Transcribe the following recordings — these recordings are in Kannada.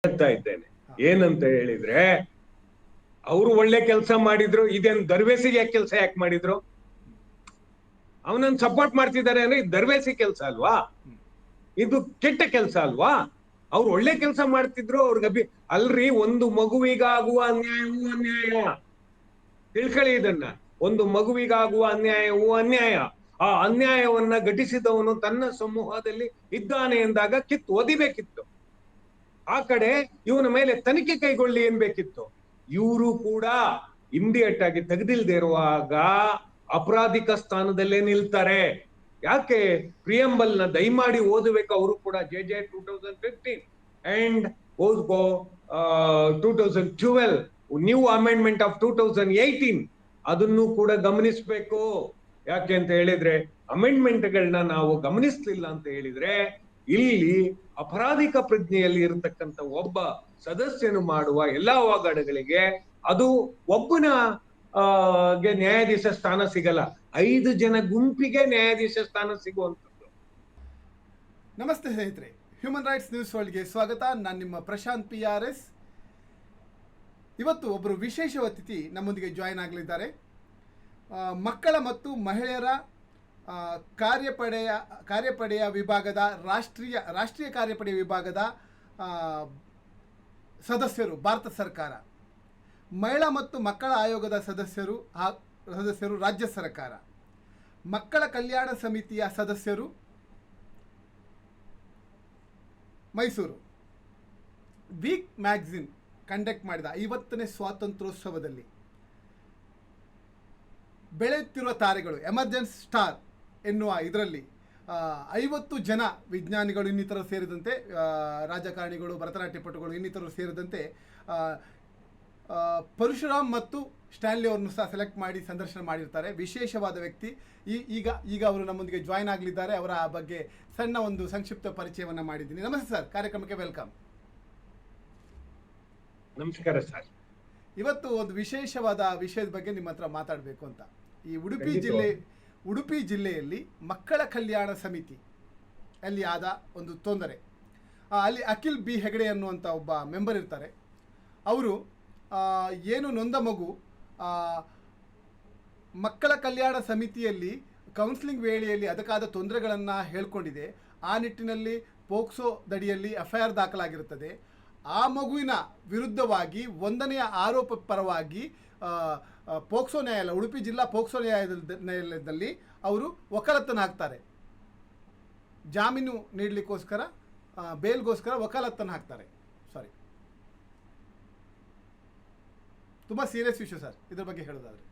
ಹೇಳ್ತಾ ಇದ್ದೇನೆ. ಏನಂತ ಹೇಳಿದ್ರೆ, ಅವರು ಒಳ್ಳೆ ಕೆಲಸ ಮಾಡಿದ್ರು, ಇದೇನ್ ದರ್ವೇಸಿಗೆ ಯಾಕೆ ಮಾಡಿದ್ರು? ಅವನನ್ನ ಸಪೋರ್ಟ್ ಮಾಡ್ತಿದ್ದಾರೆ ಅಂದ್ರೆ ಇದು ದರ್ವೇಸಿ ಕೆಲಸ ಅಲ್ವಾ? ಇದು ಕೆಟ್ಟ ಕೆಲಸ ಅಲ್ವಾ? ಅವ್ರು ಒಳ್ಳೆ ಕೆಲಸ ಮಾಡ್ತಿದ್ರು, ಅವ್ರಿಗೆ ಅಲ್ರಿ, ಒಂದು ಮಗುವಿಗಾಗುವ ಅನ್ಯಾಯವೂ ಅನ್ಯಾಯ. ತಿಳ್ಕೊಳ್ಳಿ ಇದನ್ನ. ಒಂದು ಮಗುವಿಗಾಗುವ ಅನ್ಯಾಯವೂ ಅನ್ಯಾಯ. ಆ ಅನ್ಯಾಯವನ್ನ ಘಟಿಸಿದವನು ತನ್ನ ಸಮೂಹದಲ್ಲಿ ಇದ್ದಾನೆ ಎಂದಾಗ ಒದಿಬೇಕಿತ್ತು. ಆ ಕಡೆ ಇವನ ಮೇಲೆ ತನಿಖೆ ಕೈಗೊಳ್ಳಿ ಏನ್ಬೇಕಿತ್ತು. ಇವರು ಕೂಡ ಇಮಿಡಿಯೇಟ್ ಆಗಿ ತೆಗೆದಿಲ್ದೇ ಇರುವಾಗ ಅಪರಾಧಿಕ ಸ್ಥಾನದಲ್ಲೇ ನಿಲ್ತಾರೆ. ಯಾಕೆ? ಪ್ರಿಯಂಬಲ್ ನ ದಯಮಾಡಿ ಓದಬೇಕು ಅವರು ಕೂಡ. JJ 2015 ಅಂಡ್ ಓದ್ಕೋ 2012 ನ್ಯೂ ಅಮೆಂಡ್ಮೆಂಟ್ ಆಫ್ 2018 ಅದನ್ನು ಕೂಡ ಗಮನಿಸಬೇಕು. ಯಾಕೆ ಅಂತ ಹೇಳಿದ್ರೆ, ಅಮೆಂಡ್ಮೆಂಟ್ಗಳನ್ನ ನಾವು ಗಮನಿಸ್ಲಿಲ್ಲ ಅಂತ ಹೇಳಿದ್ರೆ ಇಲ್ಲಿ ಅಪರಾಧಿಕ ಪ್ರಜ್ಞೆಯಲ್ಲಿ ಇರತಕ್ಕಂತ ಒಬ್ಬ ಸದಸ್ಯನು ಮಾಡುವ ಎಲ್ಲಾ ಅವಘಡಗಳಿಗೆ ಅದು ಒಬ್ಬನ ನ್ಯಾಯಾಧೀಶ ಸ್ಥಾನ ಸಿಗಲ್ಲ, 5 ಜನ ಗುಂಪಿಗೆ ನ್ಯಾಯಾಧೀಶ ಸ್ಥಾನ ಸಿಗುವಂಥದ್ದು. ನಮಸ್ತೆ ಸ್ನೇಹಿತರೆ, ಹ್ಯೂಮನ್ ರೈಟ್ಸ್ ನ್ಯೂಸ್ ವರ್ಲ್ಡ್ಗೆ ಸ್ವಾಗತ. ನಾನು ನಿಮ್ಮ ಪ್ರಶಾಂತ್ PRS. ಇವತ್ತು ಒಬ್ಬರು ವಿಶೇಷ ಅತಿಥಿ ನಮ್ಮೊಂದಿಗೆ ಜಾಯಿನ್ ಆಗಲಿದ್ದಾರೆ. ಮಕ್ಕಳ ಮತ್ತು ಮಹಿಳೆಯರ ಕಾರ್ಯಪಡೆಯ ವಿಭಾಗದ ರಾಷ್ಟ್ರೀಯ ಕಾರ್ಯಪಡೆಯ ವಿಭಾಗದ ಸದಸ್ಯರು ಭಾರತ ಸರ್ಕಾರ, ಮಹಿಳಾ ಮತ್ತು ಮಕ್ಕಳ ಆಯೋಗದ ಸದಸ್ಯರು ರಾಜ್ಯ ಸರ್ಕಾರ, ಮಕ್ಕಳ ಕಲ್ಯಾಣ ಸಮಿತಿಯ ಸದಸ್ಯರು ಮೈಸೂರು. ವೀಕ್ ಮ್ಯಾಗಝಿನ್ ಕಂಡಕ್ಟ್ ಮಾಡಿದ 50ನೇ ಸ್ವಾತಂತ್ರ್ಯೋತ್ಸವದಲ್ಲಿ ಬೆಳೆಯುತ್ತಿರುವ ತಾರೆಗಳು, ಎಮರ್ಜೆನ್ಸ್ ಸ್ಟಾರ್ ಎನ್ನುವ ಇದರಲ್ಲಿ 50 ಜನ ವಿಜ್ಞಾನಿಗಳು, ಇನ್ನಿತರರು ಸೇರಿದಂತೆ ರಾಜಕಾರಣಿಗಳು, ಭರತನಾಟ್ಯ ಪಟುಗಳು, ಇನ್ನಿತರರು ಸೇರಿದಂತೆ ಪರಶುರಾಮ್ ಮತ್ತು ಸ್ಟ್ಯಾನ್ಲಿ ಅವ್ರನ್ನು ಸಹ ಸೆಲೆಕ್ಟ್ ಮಾಡಿ ಸಂದರ್ಶನ ಮಾಡಿರ್ತಾರೆ. ವಿಶೇಷವಾದ ವ್ಯಕ್ತಿ. ಈಗ ಅವರು ನಮ್ಮೊಂದಿಗೆ ಜಾಯ್ನ್ ಆಗಲಿದ್ದಾರೆ. ಅವರ ಬಗ್ಗೆ ಸಣ್ಣ ಒಂದು ಸಂಕ್ಷಿಪ್ತ ಪರಿಚಯವನ್ನು ಮಾಡಿದ್ದೀನಿ. ನಮಸ್ತೆ ಸರ್, ಕಾರ್ಯಕ್ರಮಕ್ಕೆ ವೆಲ್ಕಮ್. ನಮಸ್ಕಾರ ಸರ್. ಇವತ್ತು ಒಂದು ವಿಶೇಷವಾದ ವಿಷಯದ ಬಗ್ಗೆ ನಿಮ್ಮ ಹತ್ರ ಮಾತಾಡಬೇಕು ಅಂತ. ಈ ಉಡುಪಿ ಜಿಲ್ಲೆಯಲ್ಲಿ ಮಕ್ಕಳ ಕಲ್ಯಾಣ ಸಮಿತಿ ಅಲ್ಲಿ ಆದ ಒಂದು ತೊಂದರೆ, ಅಲ್ಲಿ ಅಖಿಲ್ ಬಿ ಹೆಗಡೆ ಅನ್ನುವಂಥ ಒಬ್ಬ ಮೆಂಬರ್ ಇರ್ತಾರೆ. ಅವರು ಏನು ನೊಂದ ಮಗು ಮಕ್ಕಳ ಕಲ್ಯಾಣ ಸಮಿತಿಯಲ್ಲಿ ಕೌನ್ಸಿಲಿಂಗ್ ವೇಳೆಯಲ್ಲಿ ಅದಕ್ಕಾದ ತೊಂದರೆಗಳನ್ನು ಹೇಳ್ಕೊಂಡಿದೆ. ಆ ನಿಟ್ಟಿನಲ್ಲಿ ಪೋಕ್ಸೋ ದಡಿಯಲ್ಲಿ FIR ದಾಖಲಾಗಿರುತ್ತದೆ. ಆ ಮಗುವಿನ ವಿರುದ್ಧವಾಗಿ 1ನೇ ಆರೋಪ ಪರವಾಗಿ ಪೋಕ್ಸೋ ನ್ಯಾಯಾಲಯ, ಉಡುಪಿ ಜಿಲ್ಲಾ ಪೋಕ್ಸೋ ನ್ಯಾಯಾಲಯದಲ್ಲಿ ಅವರು ವಕಾಲತ್ತನ್ನು ಹಾಕ್ತಾರೆ. ಜಾಮೀನು ನೀಡಲಿಕ್ಕೋಸ್ಕರ, ಬೇಲ್ಗೋಸ್ಕರ ವಕಾಲತ್ತನ್ನು ಹಾಕ್ತಾರೆ. ಸಾರಿ, ತುಂಬ ಸೀರಿಯಸ್ ವಿಷಯ ಸರ್. ಇದ್ರ ಬಗ್ಗೆ ಹೇಳೋದಾದ್ರೆ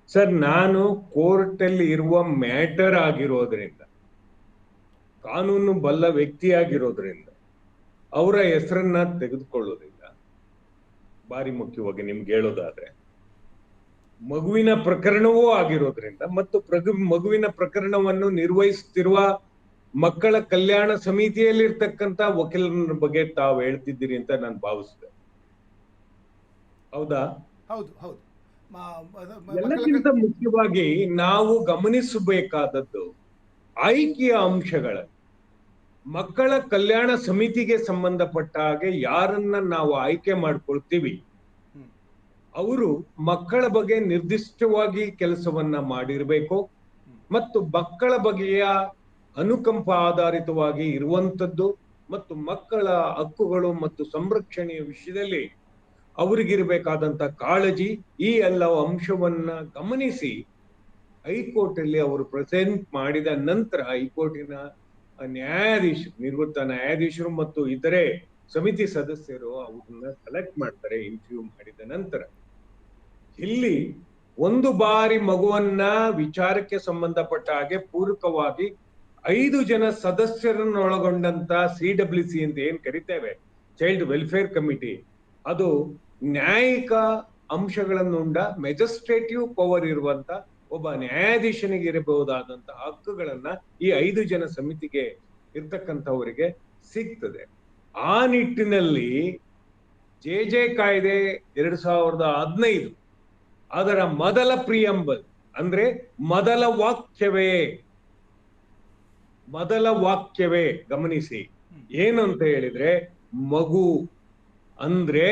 ಸರ್, ನಾನು ಕೋರ್ಟಲ್ಲಿ ಇರುವ ಮ್ಯಾಟರ್ ಆಗಿರೋದ್ರಿಂದ, ಕಾನೂನು ಬಲ್ಲ ವ್ಯಕ್ತಿಯಾಗಿರೋದ್ರಿಂದ ಅವರ ಹೆಸರನ್ನ ತೆಗೆದುಕೊಳ್ಳೋದಿಲ್ಲ. ಬಾರಿ ಮುಖ್ಯವಾಗಿ ನಿಮ್ಗೆ ಹೇಳೋದಾದ್ರೆ, ಮಗುವಿನ ಪ್ರಕರಣವೂ ಆಗಿರೋದ್ರಿಂದ ಮತ್ತು ಮಗುವಿನ ಪ್ರಕರಣವನ್ನು ನಿರ್ವಹಿಸುತ್ತಿರುವ ಮಕ್ಕಳ ಕಲ್ಯಾಣ ಸಮಿತಿಯಲ್ಲಿರ್ತಕ್ಕಂಥ ವಕೀಲರ ಬಗ್ಗೆ ತಾವು ಹೇಳ್ತಿದ್ದೀರಿ ಅಂತ ನಾನು ಭಾವಿಸಿದೆ. ಹೌದಾ? ಹೌದು ಹೌದು. ಎಲ್ಲಕ್ಕಿಂತ ಮುಖ್ಯವಾಗಿ ನಾವು ಗಮನಿಸಬೇಕಾದದ್ದು ಆಯ್ಕೆಯ ಅಂಶಗಳ. ಮಕ್ಕಳ ಕಲ್ಯಾಣ ಸಮಿತಿಗೆ ಸಂಬಂಧಪಟ್ಟ ಹಾಗೆ ಯಾರನ್ನ ನಾವು ಆಯ್ಕೆ ಮಾಡ್ಕೊಳ್ತೀವಿ, ಅವರು ಮಕ್ಕಳ ಬಗ್ಗೆ ನಿರ್ದಿಷ್ಟವಾಗಿ ಕೆಲಸವನ್ನ ಮಾಡಿರ್ಬೇಕು ಮತ್ತು ಮಕ್ಕಳ ಬಗೆಯ ಅನುಕಂಪ ಆಧಾರಿತವಾಗಿ ಇರುವಂತದ್ದು ಮತ್ತು ಮಕ್ಕಳ ಹಕ್ಕುಗಳು ಮತ್ತು ಸಂರಕ್ಷಣೆಯ ವಿಷಯದಲ್ಲಿ ಅವರಿಗಿರಬೇಕಾದಂತ ಕಾಳಜಿ, ಈ ಎಲ್ಲ ಅಂಶವನ್ನ ಗಮನಿಸಿ ಹೈಕೋರ್ಟ್ ಅಲ್ಲಿ ಅವರು ಪ್ರೆಸೆಂಟ್ ಮಾಡಿದ ನಂತರ ಹೈಕೋರ್ಟಿನ ನಿವೃತ್ತ ನ್ಯಾಯಾಧೀಶರು ಮತ್ತು ಇತರೆ ಸಮಿತಿ ಸದಸ್ಯರು ಅವ್ರನ್ನ ಸೆಲೆಕ್ಟ್ ಮಾಡ್ತಾರೆ ಇಂಟರ್ವ್ಯೂ ಮಾಡಿದ ನಂತರ. ಇಲ್ಲಿ ಒಂದು ಬಾರಿ ಮಗುವನ್ನ ವಿಚಾರಕ್ಕೆ ಸಂಬಂಧಪಟ್ಟ ಹಾಗೆ ಪೂರಕವಾಗಿ 5 ಜನ ಸದಸ್ಯರನ್ನೊಳಗೊಂಡಂತ CWC ಅಂತ ಏನ್ ಕರಿತೇವೆ, ಚೈಲ್ಡ್ ವೆಲ್ಫೇರ್ ಕಮಿಟಿ, ಅದು ನ್ಯಾಯಿಕ ಅಂಶಗಳನ್ನುಂಡ ಮೆಜಿಸ್ಟ್ರೇಟಿವ್ ಪವರ್ ಇರುವಂತ ಒಬ್ಬ ನ್ಯಾಯಾಧೀಶನಿಗೆ ಇರಬಹುದಾದಂತ ಹಕ್ಕುಗಳನ್ನ ಈ 5 ಜನ ಸಮಿತಿಗೆ ಇರ್ತಕ್ಕಂಥವರಿಗೆ ಸಿಗ್ತದೆ. ಆ ನಿಟ್ಟಿನಲ್ಲಿ JJ ಕಾಯ್ದೆ 2015 ಅದರ ಮೊದಲ ಪ್ರಿಯಂಬಲ್ ಅಂದ್ರೆ ಮೊದಲ ವಾಕ್ಯವೇ ಗಮನಿಸಿ, ಏನು ಅಂತ ಹೇಳಿದ್ರೆ, ಮಗು ಅಂದ್ರೆ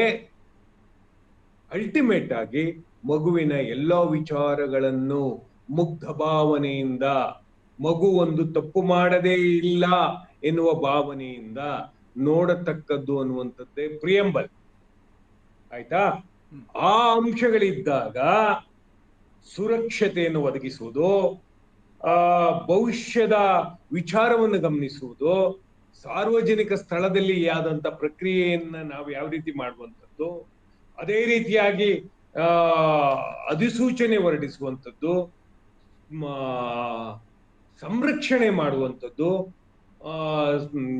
ಅಲ್ಟಿಮೇಟ್ ಆಗಿ ಮಗುವಿನ ಎಲ್ಲಾ ವಿಚಾರಗಳನ್ನು ಮುಗ್ಧ ಭಾವನೆಯಿಂದ, ಮಗು ಒಂದು ತಪ್ಪು ಮಾಡದೇ ಇಲ್ಲ ಎನ್ನುವ ಭಾವನೆಯಿಂದ ನೋಡತಕ್ಕದ್ದು ಅನ್ನುವಂಥದ್ದೇ ಪ್ರಿಯಂಬಲ್. ಆಯ್ತಾ? ಆ ಅಂಶಗಳಿದ್ದಾಗ ಸುರಕ್ಷತೆಯನ್ನು ಒದಗಿಸುವುದು, ಭವಿಷ್ಯದ ವಿಚಾರವನ್ನು ಗಮನಿಸುವುದು, ಸಾರ್ವಜನಿಕ ಸ್ಥಳದಲ್ಲಿ ಆದಂತ ಪ್ರಕ್ರಿಯೆಯನ್ನ ನಾವು ಯಾವ ರೀತಿ ಮಾಡುವಂಥದ್ದು, ಅದೇ ರೀತಿಯಾಗಿ ಆ ಅಧಿಸೂಚನೆ ಹೊರಡಿಸುವಂಥದ್ದು, ಸಂರಕ್ಷಣೆ ಮಾಡುವಂಥದ್ದು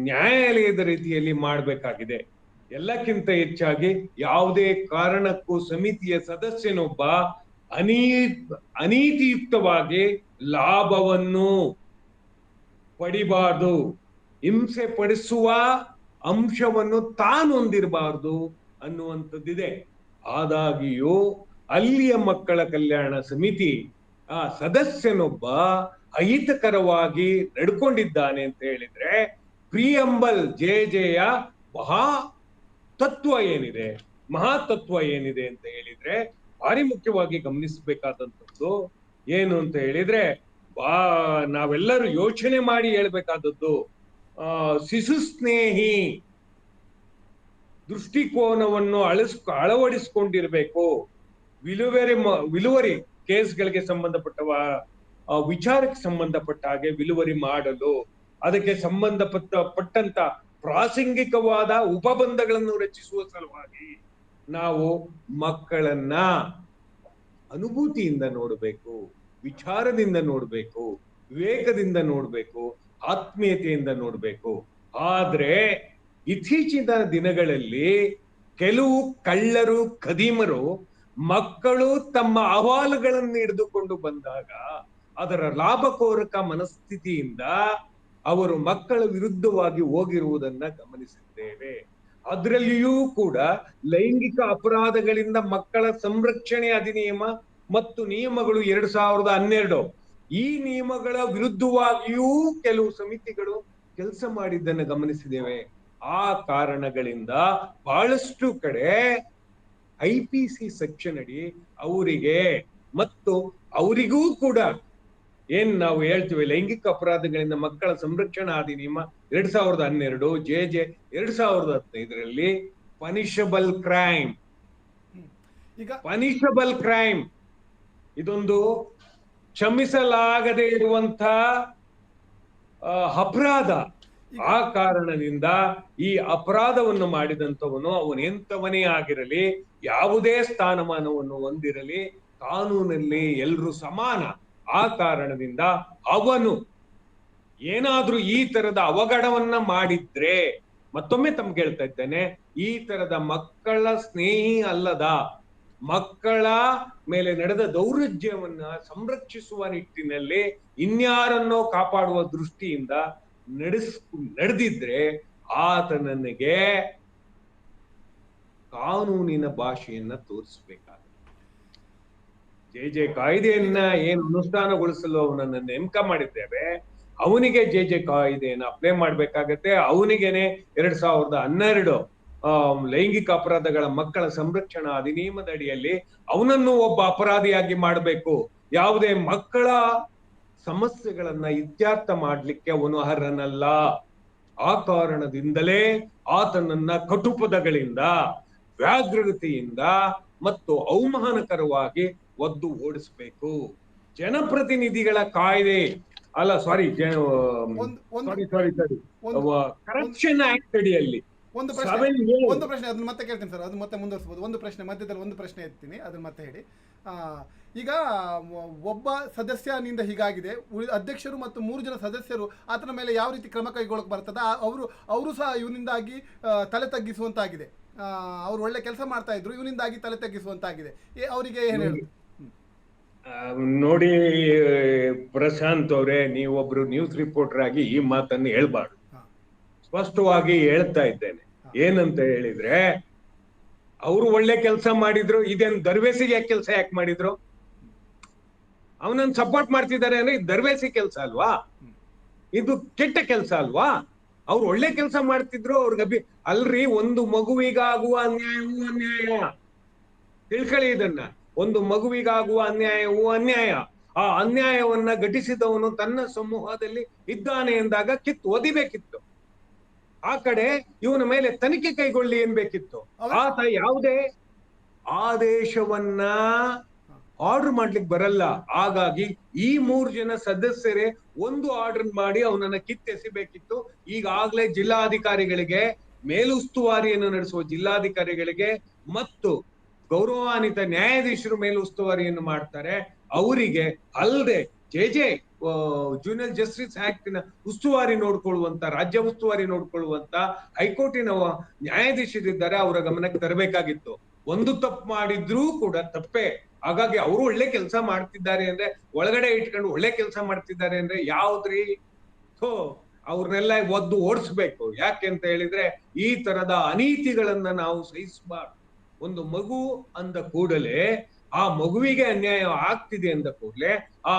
ನ್ಯಾಯಾಲಯದ ರೀತಿಯಲ್ಲಿ ಮಾಡಬೇಕಾಗಿದೆ. ಎಲ್ಲಕ್ಕಿಂತ ಹೆಚ್ಚಾಗಿ ಯಾವುದೇ ಕಾರಣಕ್ಕೂ ಸಮಿತಿಯ ಸದಸ್ಯನೊಬ್ಬ ಅನೀತಿಯುಕ್ತವಾಗಿ ಲಾಭವನ್ನು ಪಡಿಬಾರ್ದು, ಹಿಂಸೆ ಪಡಿಸುವ ಅಂಶವನ್ನು ತಾನು ಹೊಂದಿರಬಾರ್ದು ಅನ್ನುವಂಥದ್ದಿದೆ. ಆದಾಗಿಯೂ ಅಲ್ಲಿಯ ಮಕ್ಕಳ ಕಲ್ಯಾಣ ಸಮಿತಿ ಆ ಸದಸ್ಯನೊಬ್ಬ ಅಹಿತಕರವಾಗಿ ನಡ್ಕೊಂಡಿದ್ದಾನೆ ಅಂತ ಹೇಳಿದ್ರೆ, ಪ್ರಿಯಂಬಲ್ ಜೆಜೆಯ ಮಹಾತತ್ವ ಏನಿದೆ ಅಂತ ಹೇಳಿದ್ರೆ, ಭಾರಿ ಮುಖ್ಯವಾಗಿ ಗಮನಿಸಬೇಕಾದಂಥದ್ದು ಏನು ಅಂತ ಹೇಳಿದ್ರೆ, ನಾವೆಲ್ಲರೂ ಯೋಚನೆ ಮಾಡಿ ಹೇಳ್ಬೇಕಾದದ್ದು, ಶಿಶು ಸ್ನೇಹಿ ದೃಷ್ಟಿಕೋನವನ್ನು ಅಳವಡಿಸಿಕೊಂಡಿರ್ಬೇಕು. ವಿಲುವರಿ ಕೇಸ್ಗಳಿಗೆ ಸಂಬಂಧಪಟ್ಟ ವಿಚಾರಕ್ಕೆ ಸಂಬಂಧಪಟ್ಟ ಹಾಗೆ ವಿಲುವರಿ ಮಾಡಲು, ಅದಕ್ಕೆ ಸಂಬಂಧಪಟ್ಟಂತ ಪ್ರಾಸಂಗಿಕವಾದ ಉಪಬಂಧಗಳನ್ನು ರಚಿಸುವ ಸಲುವಾಗಿ ನಾವು ಮಕ್ಕಳನ್ನ ಅನುಭೂತಿಯಿಂದ ನೋಡಬೇಕು, ವಿಚಾರದಿಂದ ನೋಡ್ಬೇಕು, ವಿವೇಕದಿಂದ ನೋಡ್ಬೇಕು, ಆತ್ಮೀಯತೆಯಿಂದ ನೋಡ್ಬೇಕು. ಆದ್ರೆ ಇತ್ತೀಚಿನ ದಿನಗಳಲ್ಲಿ ಕೆಲವು ಕಳ್ಳರು, ಖದೀಮರು ಮಕ್ಕಳು ತಮ್ಮ ಅಹವಾಲುಗಳನ್ನು ಹಿಡಿದುಕೊಂಡು ಬಂದಾಗ ಅದರ ಲಾಭಕೋರಕ ಮನಸ್ಥಿತಿಯಿಂದ ಅವರು ಮಕ್ಕಳ ವಿರುದ್ಧವಾಗಿ ಹೋಗಿರುವುದನ್ನ ಗಮನಿಸಿದ್ದೇವೆ. ಅದರಲ್ಲಿಯೂ ಕೂಡ ಲೈಂಗಿಕ ಅಪರಾಧಗಳಿಂದ ಮಕ್ಕಳ ಸಂರಕ್ಷಣೆ ಅಧಿನಿಯಮ ಮತ್ತು ನಿಯಮಗಳು 2012 ಈ ನಿಯಮಗಳ ವಿರುದ್ಧವಾಗಿಯೂ ಕೆಲವು ಸಮಿತಿಗಳು ಕೆಲಸ ಮಾಡಿದ್ದನ್ನು ಗಮನಿಸಿದ್ದೇವೆ. ಆ ಕಾರಣಗಳಿಂದ ಬಹಳಷ್ಟು ಕಡೆ IPC ಸೆಕ್ಷನ್ ಅಡಿ ಅವರಿಗೆ ಮತ್ತು ಅವರಿಗೂ ಕೂಡ ಏನ್ ನಾವು ಹೇಳ್ತೀವಿ ಲೈಂಗಿಕ ಅಪರಾಧಗಳಿಂದ ಮಕ್ಕಳ ಸಂರಕ್ಷಣಾ ಅಧಿನಿಯಮ 2012 JJ 2015 ಪನಿಷಬಲ್ ಕ್ರೈಮ್ ಇದೊಂದು ಕ್ಷಮಿಸಲಾಗದೆ ಇರುವಂತ ಅಪರಾಧ. ಆ ಕಾರಣದಿಂದ ಈ ಅಪರಾಧವನ್ನು ಮಾಡಿದಂಥವನು ಅವನೆಂಥವನೇ ಆಗಿರಲಿ, ಯಾವುದೇ ಸ್ಥಾನಮಾನವನ್ನು ಹೊಂದಿರಲಿ, ಕಾನೂನಲ್ಲಿ ಎಲ್ರೂ ಸಮಾನ. ಆ ಕಾರಣದಿಂದ ಅವನು ಏನಾದ್ರೂ ಈ ತರದ ಅವಘಡವನ್ನ ಮಾಡಿದ್ರೆ, ಮತ್ತೊಮ್ಮೆ ತಮ್ಗೆ ಹೇಳ್ತಾ ಇದ್ದೇನೆ, ಈ ತರದ ಮಕ್ಕಳ ಸ್ನೇಹಿ ಅಲ್ಲದ ಮಕ್ಕಳ ಮೇಲೆ ನಡೆದ ದೌರ್ಜನ್ಯವನ್ನ ಸಂರಕ್ಷಿಸುವ ನಿಟ್ಟಿನಲ್ಲಿ ಇನ್ಯಾರನ್ನೋ ಕಾಪಾಡುವ ದೃಷ್ಟಿಯಿಂದ ನಡೆದಿದ್ರೆ ಆತನಿಗೆ ಕಾನೂನಿನ ಭಾಷೆಯನ್ನ ತೋರಿಸಬೇಕಾಗುತ್ತೆ. JJ ಕಾಯ್ದೆಯನ್ನ ಏನು ಅನುಷ್ಠಾನಗೊಳಿಸಲು ಅವನನ್ನ ನೇಮಕ ಮಾಡಿದ್ದೇವೆ, ಅವನಿಗೆ JJ ಕಾಯ್ದೆಯನ್ನು ಅಪ್ಲೈ ಮಾಡ್ಬೇಕಾಗತ್ತೆ. ಅವನಿಗೇನೆ 2012 ಲೈಂಗಿಕ ಅಪರಾಧಗಳ ಮಕ್ಕಳ ಸಂರಕ್ಷಣಾ ಅಧಿನಿಯಮದ ಅಡಿಯಲ್ಲಿ ಅವನನ್ನು ಒಬ್ಬ ಅಪರಾಧಿಯಾಗಿ ಮಾಡಬೇಕು. ಯಾವುದೇ ಮಕ್ಕಳ ಸಮಸ್ಯೆಗಳನ್ನ ಇತ್ಯರ್ಥ ಮಾಡ್ಲಿಕ್ಕೆ ಅವನು ಅರ್ಹನಲ್ಲ. ಆ ಕಾರಣದಿಂದಲೇ ಆತನನ್ನ ಕಟುಪದಗಳಿಂದ, ವ್ಯಾಘ್ರತೆಯಿಂದ ಮತ್ತು ಅವಮಾನಕರವಾಗಿ ಒದ್ದು ಓಡಿಸ್ಬೇಕು. ಜನಪ್ರತಿನಿಧಿಗಳ ಕಾಯ್ದೆ ಅಲ್ಲ, ಸಾರಿ ಕರಪ್ಷನ್ ಆಕ್ಟ್ ಅಡಿಯಲ್ಲಿ ಒಂದು ಪ್ರಶ್ನೆ ಅದನ್ನ ಮತ್ತೆ ಕೇಳ್ತೀನಿ ಸರ್, ಅದು ಮತ್ತೆ ಮುಂದುವರಿಸಬಹುದು. ಒಂದು ಪ್ರಶ್ನೆ ಮಧ್ಯದಲ್ಲಿ ಒಂದು ಪ್ರಶ್ನೆ ಎತ್ತೀನಿ, ಅದನ್ನ ಮತ್ತೆ ಹೇಳಿ. ಈಗ ಒಬ್ಬ ಸದಸ್ಯನಿಂದ ಹೀಗಾಗಿದೆ, ಅಧ್ಯಕ್ಷರು ಮತ್ತು 3 ಜನ ಸದಸ್ಯರು ಆತನ ಮೇಲೆ ಯಾವ ರೀತಿ ಕ್ರಮ ಕೈಗೊಳ್ಳಕ್ಕೆ ಬರ್ತದ, ಅವರು ಸಹ ಇವನಿಂದಾಗಿ ತಲೆ ತಗ್ಗಿಸುವಂತಾಗಿದೆ. ಅವ್ರು ಒಳ್ಳೆ ಕೆಲಸ ಮಾಡ್ತಾ ಇದ್ರು, ಇವನಿಂದಾಗಿ ತಲೆ ತಗ್ಗಿಸುವಂತಾಗಿದೆ. ಅವರಿಗೆ ಏನು ಹೇಳುದು? ನೋಡಿ ಪ್ರಶಾಂತ್ ಅವರೇ, ನೀವೊಬ್ರು ನ್ಯೂಸ್ ರಿಪೋರ್ಟರ್ ಆಗಿ ಈ ಮಾತನ್ನು ಹೇಳ್ಬಾರ್ದು. ಸ್ಪಷ್ಟವಾಗಿ ಹೇಳ್ತಾ ಇದ್ದೇನೆ. ಏನಂತ ಹೇಳಿದ್ರೆ, ಅವರು ಒಳ್ಳೆ ಕೆಲಸ ಮಾಡಿದ್ರು, ಇದೇನು ದರ್ವೇಸಿಗೆ ಕೆಲಸ ಯಾಕೆ ಮಾಡಿದ್ರು? ಅವನನ್ನು ಸಪೋರ್ಟ್ ಮಾಡ್ತಿದ್ದಾರೆ ಅಂದ್ರೆ ಇದು ದರ್ವೇಸಿ ಕೆಲಸ ಅಲ್ವಾ? ಇದು ಕೆಟ್ಟ ಕೆಲಸ ಅಲ್ವಾ? ಅವ್ರು ಒಳ್ಳೆ ಕೆಲಸ ಮಾಡ್ತಿದ್ರು, ಅವ್ರಿಗೆ ಅಲ್ರಿ, ಒಂದು ಮಗುವಿಗಾಗುವ ಅನ್ಯಾಯವೂ ಅನ್ಯಾಯ. ತಿಳ್ಕೊಳ್ಳಿ ಇದನ್ನ. ಒಂದು ಮಗುವಿಗಾಗುವ ಅನ್ಯಾಯವೂ ಅನ್ಯಾಯ. ಆ ಅನ್ಯಾಯವನ್ನ ಘಟಿಸಿದವನು ತನ್ನ ಸಮೂಹದಲ್ಲಿ ಇದ್ದಾನೆ ಎಂದಾಗ ಒದಿಬೇಕಿತ್ತು. ಆ ಕಡೆ ಇವನ ಮೇಲೆ ತನಿಖೆ ಕೈಗೊಳ್ಳಿ ಏನ್ಬೇಕಿತ್ತು. ಆತ ಯಾವುದೇ ಆದೇಶವನ್ನ ಆರ್ಡರ್ ಮಾಡ್ಲಿಕ್ಕೆ ಬರಲ್ಲ. ಹಾಗಾಗಿ ಈ 3 ಜನ ಸದಸ್ಯರೇ ಒಂದು ಆರ್ಡರ್ ಮಾಡಿ ಅವನನ್ನ ಕಿತ್ತೆಸಿಬೇಕಿತ್ತು. ಈಗಾಗಲೇ ಜಿಲ್ಲಾಧಿಕಾರಿಗಳಿಗೆ, ಮೇಲುಸ್ತುವಾರಿಯನ್ನು ನಡೆಸುವ ಜಿಲ್ಲಾಧಿಕಾರಿಗಳಿಗೆ ಮತ್ತು ಗೌರವಾನ್ವಿತ ನ್ಯಾಯಾಧೀಶರು ಮೇಲುಸ್ತುವಾರಿಯನ್ನು ಮಾಡ್ತಾರೆ. ಅವರಿಗೆ ಅಲ್ಲದೆ ಜೆ ಜೂನಿಯರ್ ಜಸ್ಟಿಸ್ ಆಕ್ಟ್ ನ ಉಸ್ತುವಾರಿ ನೋಡ್ಕೊಳ್ಳುವಂತ, ರಾಜ್ಯ ಉಸ್ತುವಾರಿ ನೋಡ್ಕೊಳ್ಳುವಂತ ಹೈಕೋರ್ಟಿನ ನ್ಯಾಯಾಧೀಶರಿದ್ದಾರೆ. ಅವರ ಗಮನಕ್ಕೆ ತರಬೇಕಾಗಿತ್ತು. ಒಂದು ತಪ್ಪು ಮಾಡಿದ್ರೂ ಕೂಡ ತಪ್ಪೇ. ಹಾಗಾಗಿ ಅವರು ಒಳ್ಳೆ ಕೆಲಸ ಮಾಡ್ತಿದ್ದಾರೆ ಅಂದ್ರೆ, ಒಳಗಡೆ ಇಟ್ಕೊಂಡು ಒಳ್ಳೆ ಕೆಲಸ ಮಾಡ್ತಿದ್ದಾರೆ ಅಂದ್ರೆ ಯಾವ್ದ್ರಿ? ಅವ್ರನ್ನೆಲ್ಲ ಒದ್ದು ಓಡಿಸ್ಬೇಕು. ಯಾಕೆ ಅಂತ ಹೇಳಿದ್ರೆ ಈ ತರದ ಅನೀತಿಗಳನ್ನ ನಾವು ಸಹಿಸಬಾರ್ದು. ಒಂದು ಮಗು ಅಂದ ಕೂಡಲೇ, ಆ ಮಗುವಿಗೆ ಅನ್ಯಾಯ ಆಗ್ತಿದೆ ಅಂದ ಕೂಡಲೇ, ಆ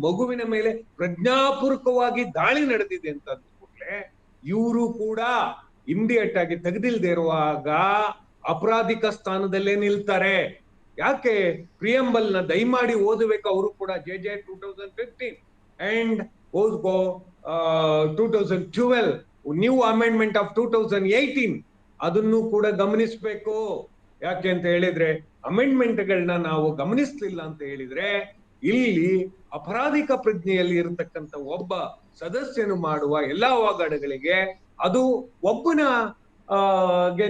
ಮಗುವಿನ ಮೇಲೆ ಪ್ರಜ್ಞಾಪೂರ್ವಕವಾಗಿ ದಾಳಿ ನಡೆದಿದೆ ಅಂತ ಅಂದ ಕೂಡಲೇ ಇವರು ಕೂಡ ಇಮಿಡಿಯೇಟ್ ಆಗಿ ತೆಗೆದಿಲ್ದೇ ಇರುವಾಗ ಅಪರಾಧಿಕ ಸ್ಥಾನದಲ್ಲೇ ನಿಲ್ತಾರೆ. ಯಾಕೆ? ಪ್ರಿಯಂಬಲ್ ನ ದಯಮಾಡಿ ಓದಬೇಕು. ಅವರು ಕೂಡ JJ 2015 and 2012 new amendment of 2018 ಅದನ್ನು ಕೂಡ ಗಮನಿಸಬೇಕು. ಯಾಕೆ ಅಂತ ಹೇಳಿದ್ರೆ ಅಮೆಂಡ್ಮೆಂಟ್ಗಳನ್ನ ನಾವು ಗಮನಿಸ್ಲಿಲ್ಲ ಅಂತ ಹೇಳಿದ್ರೆ ಇಲ್ಲಿ ಅಪರಾಧಿಕ ಪ್ರಜ್ಞೆಯಲ್ಲಿ ಇರತಕ್ಕಂತ ಒಬ್ಬ ಸದಸ್ಯನು ಮಾಡುವ ಎಲ್ಲಾ ಅವಘಡಗಳಿಗೆ ಅದು ಒಬ್ಬನ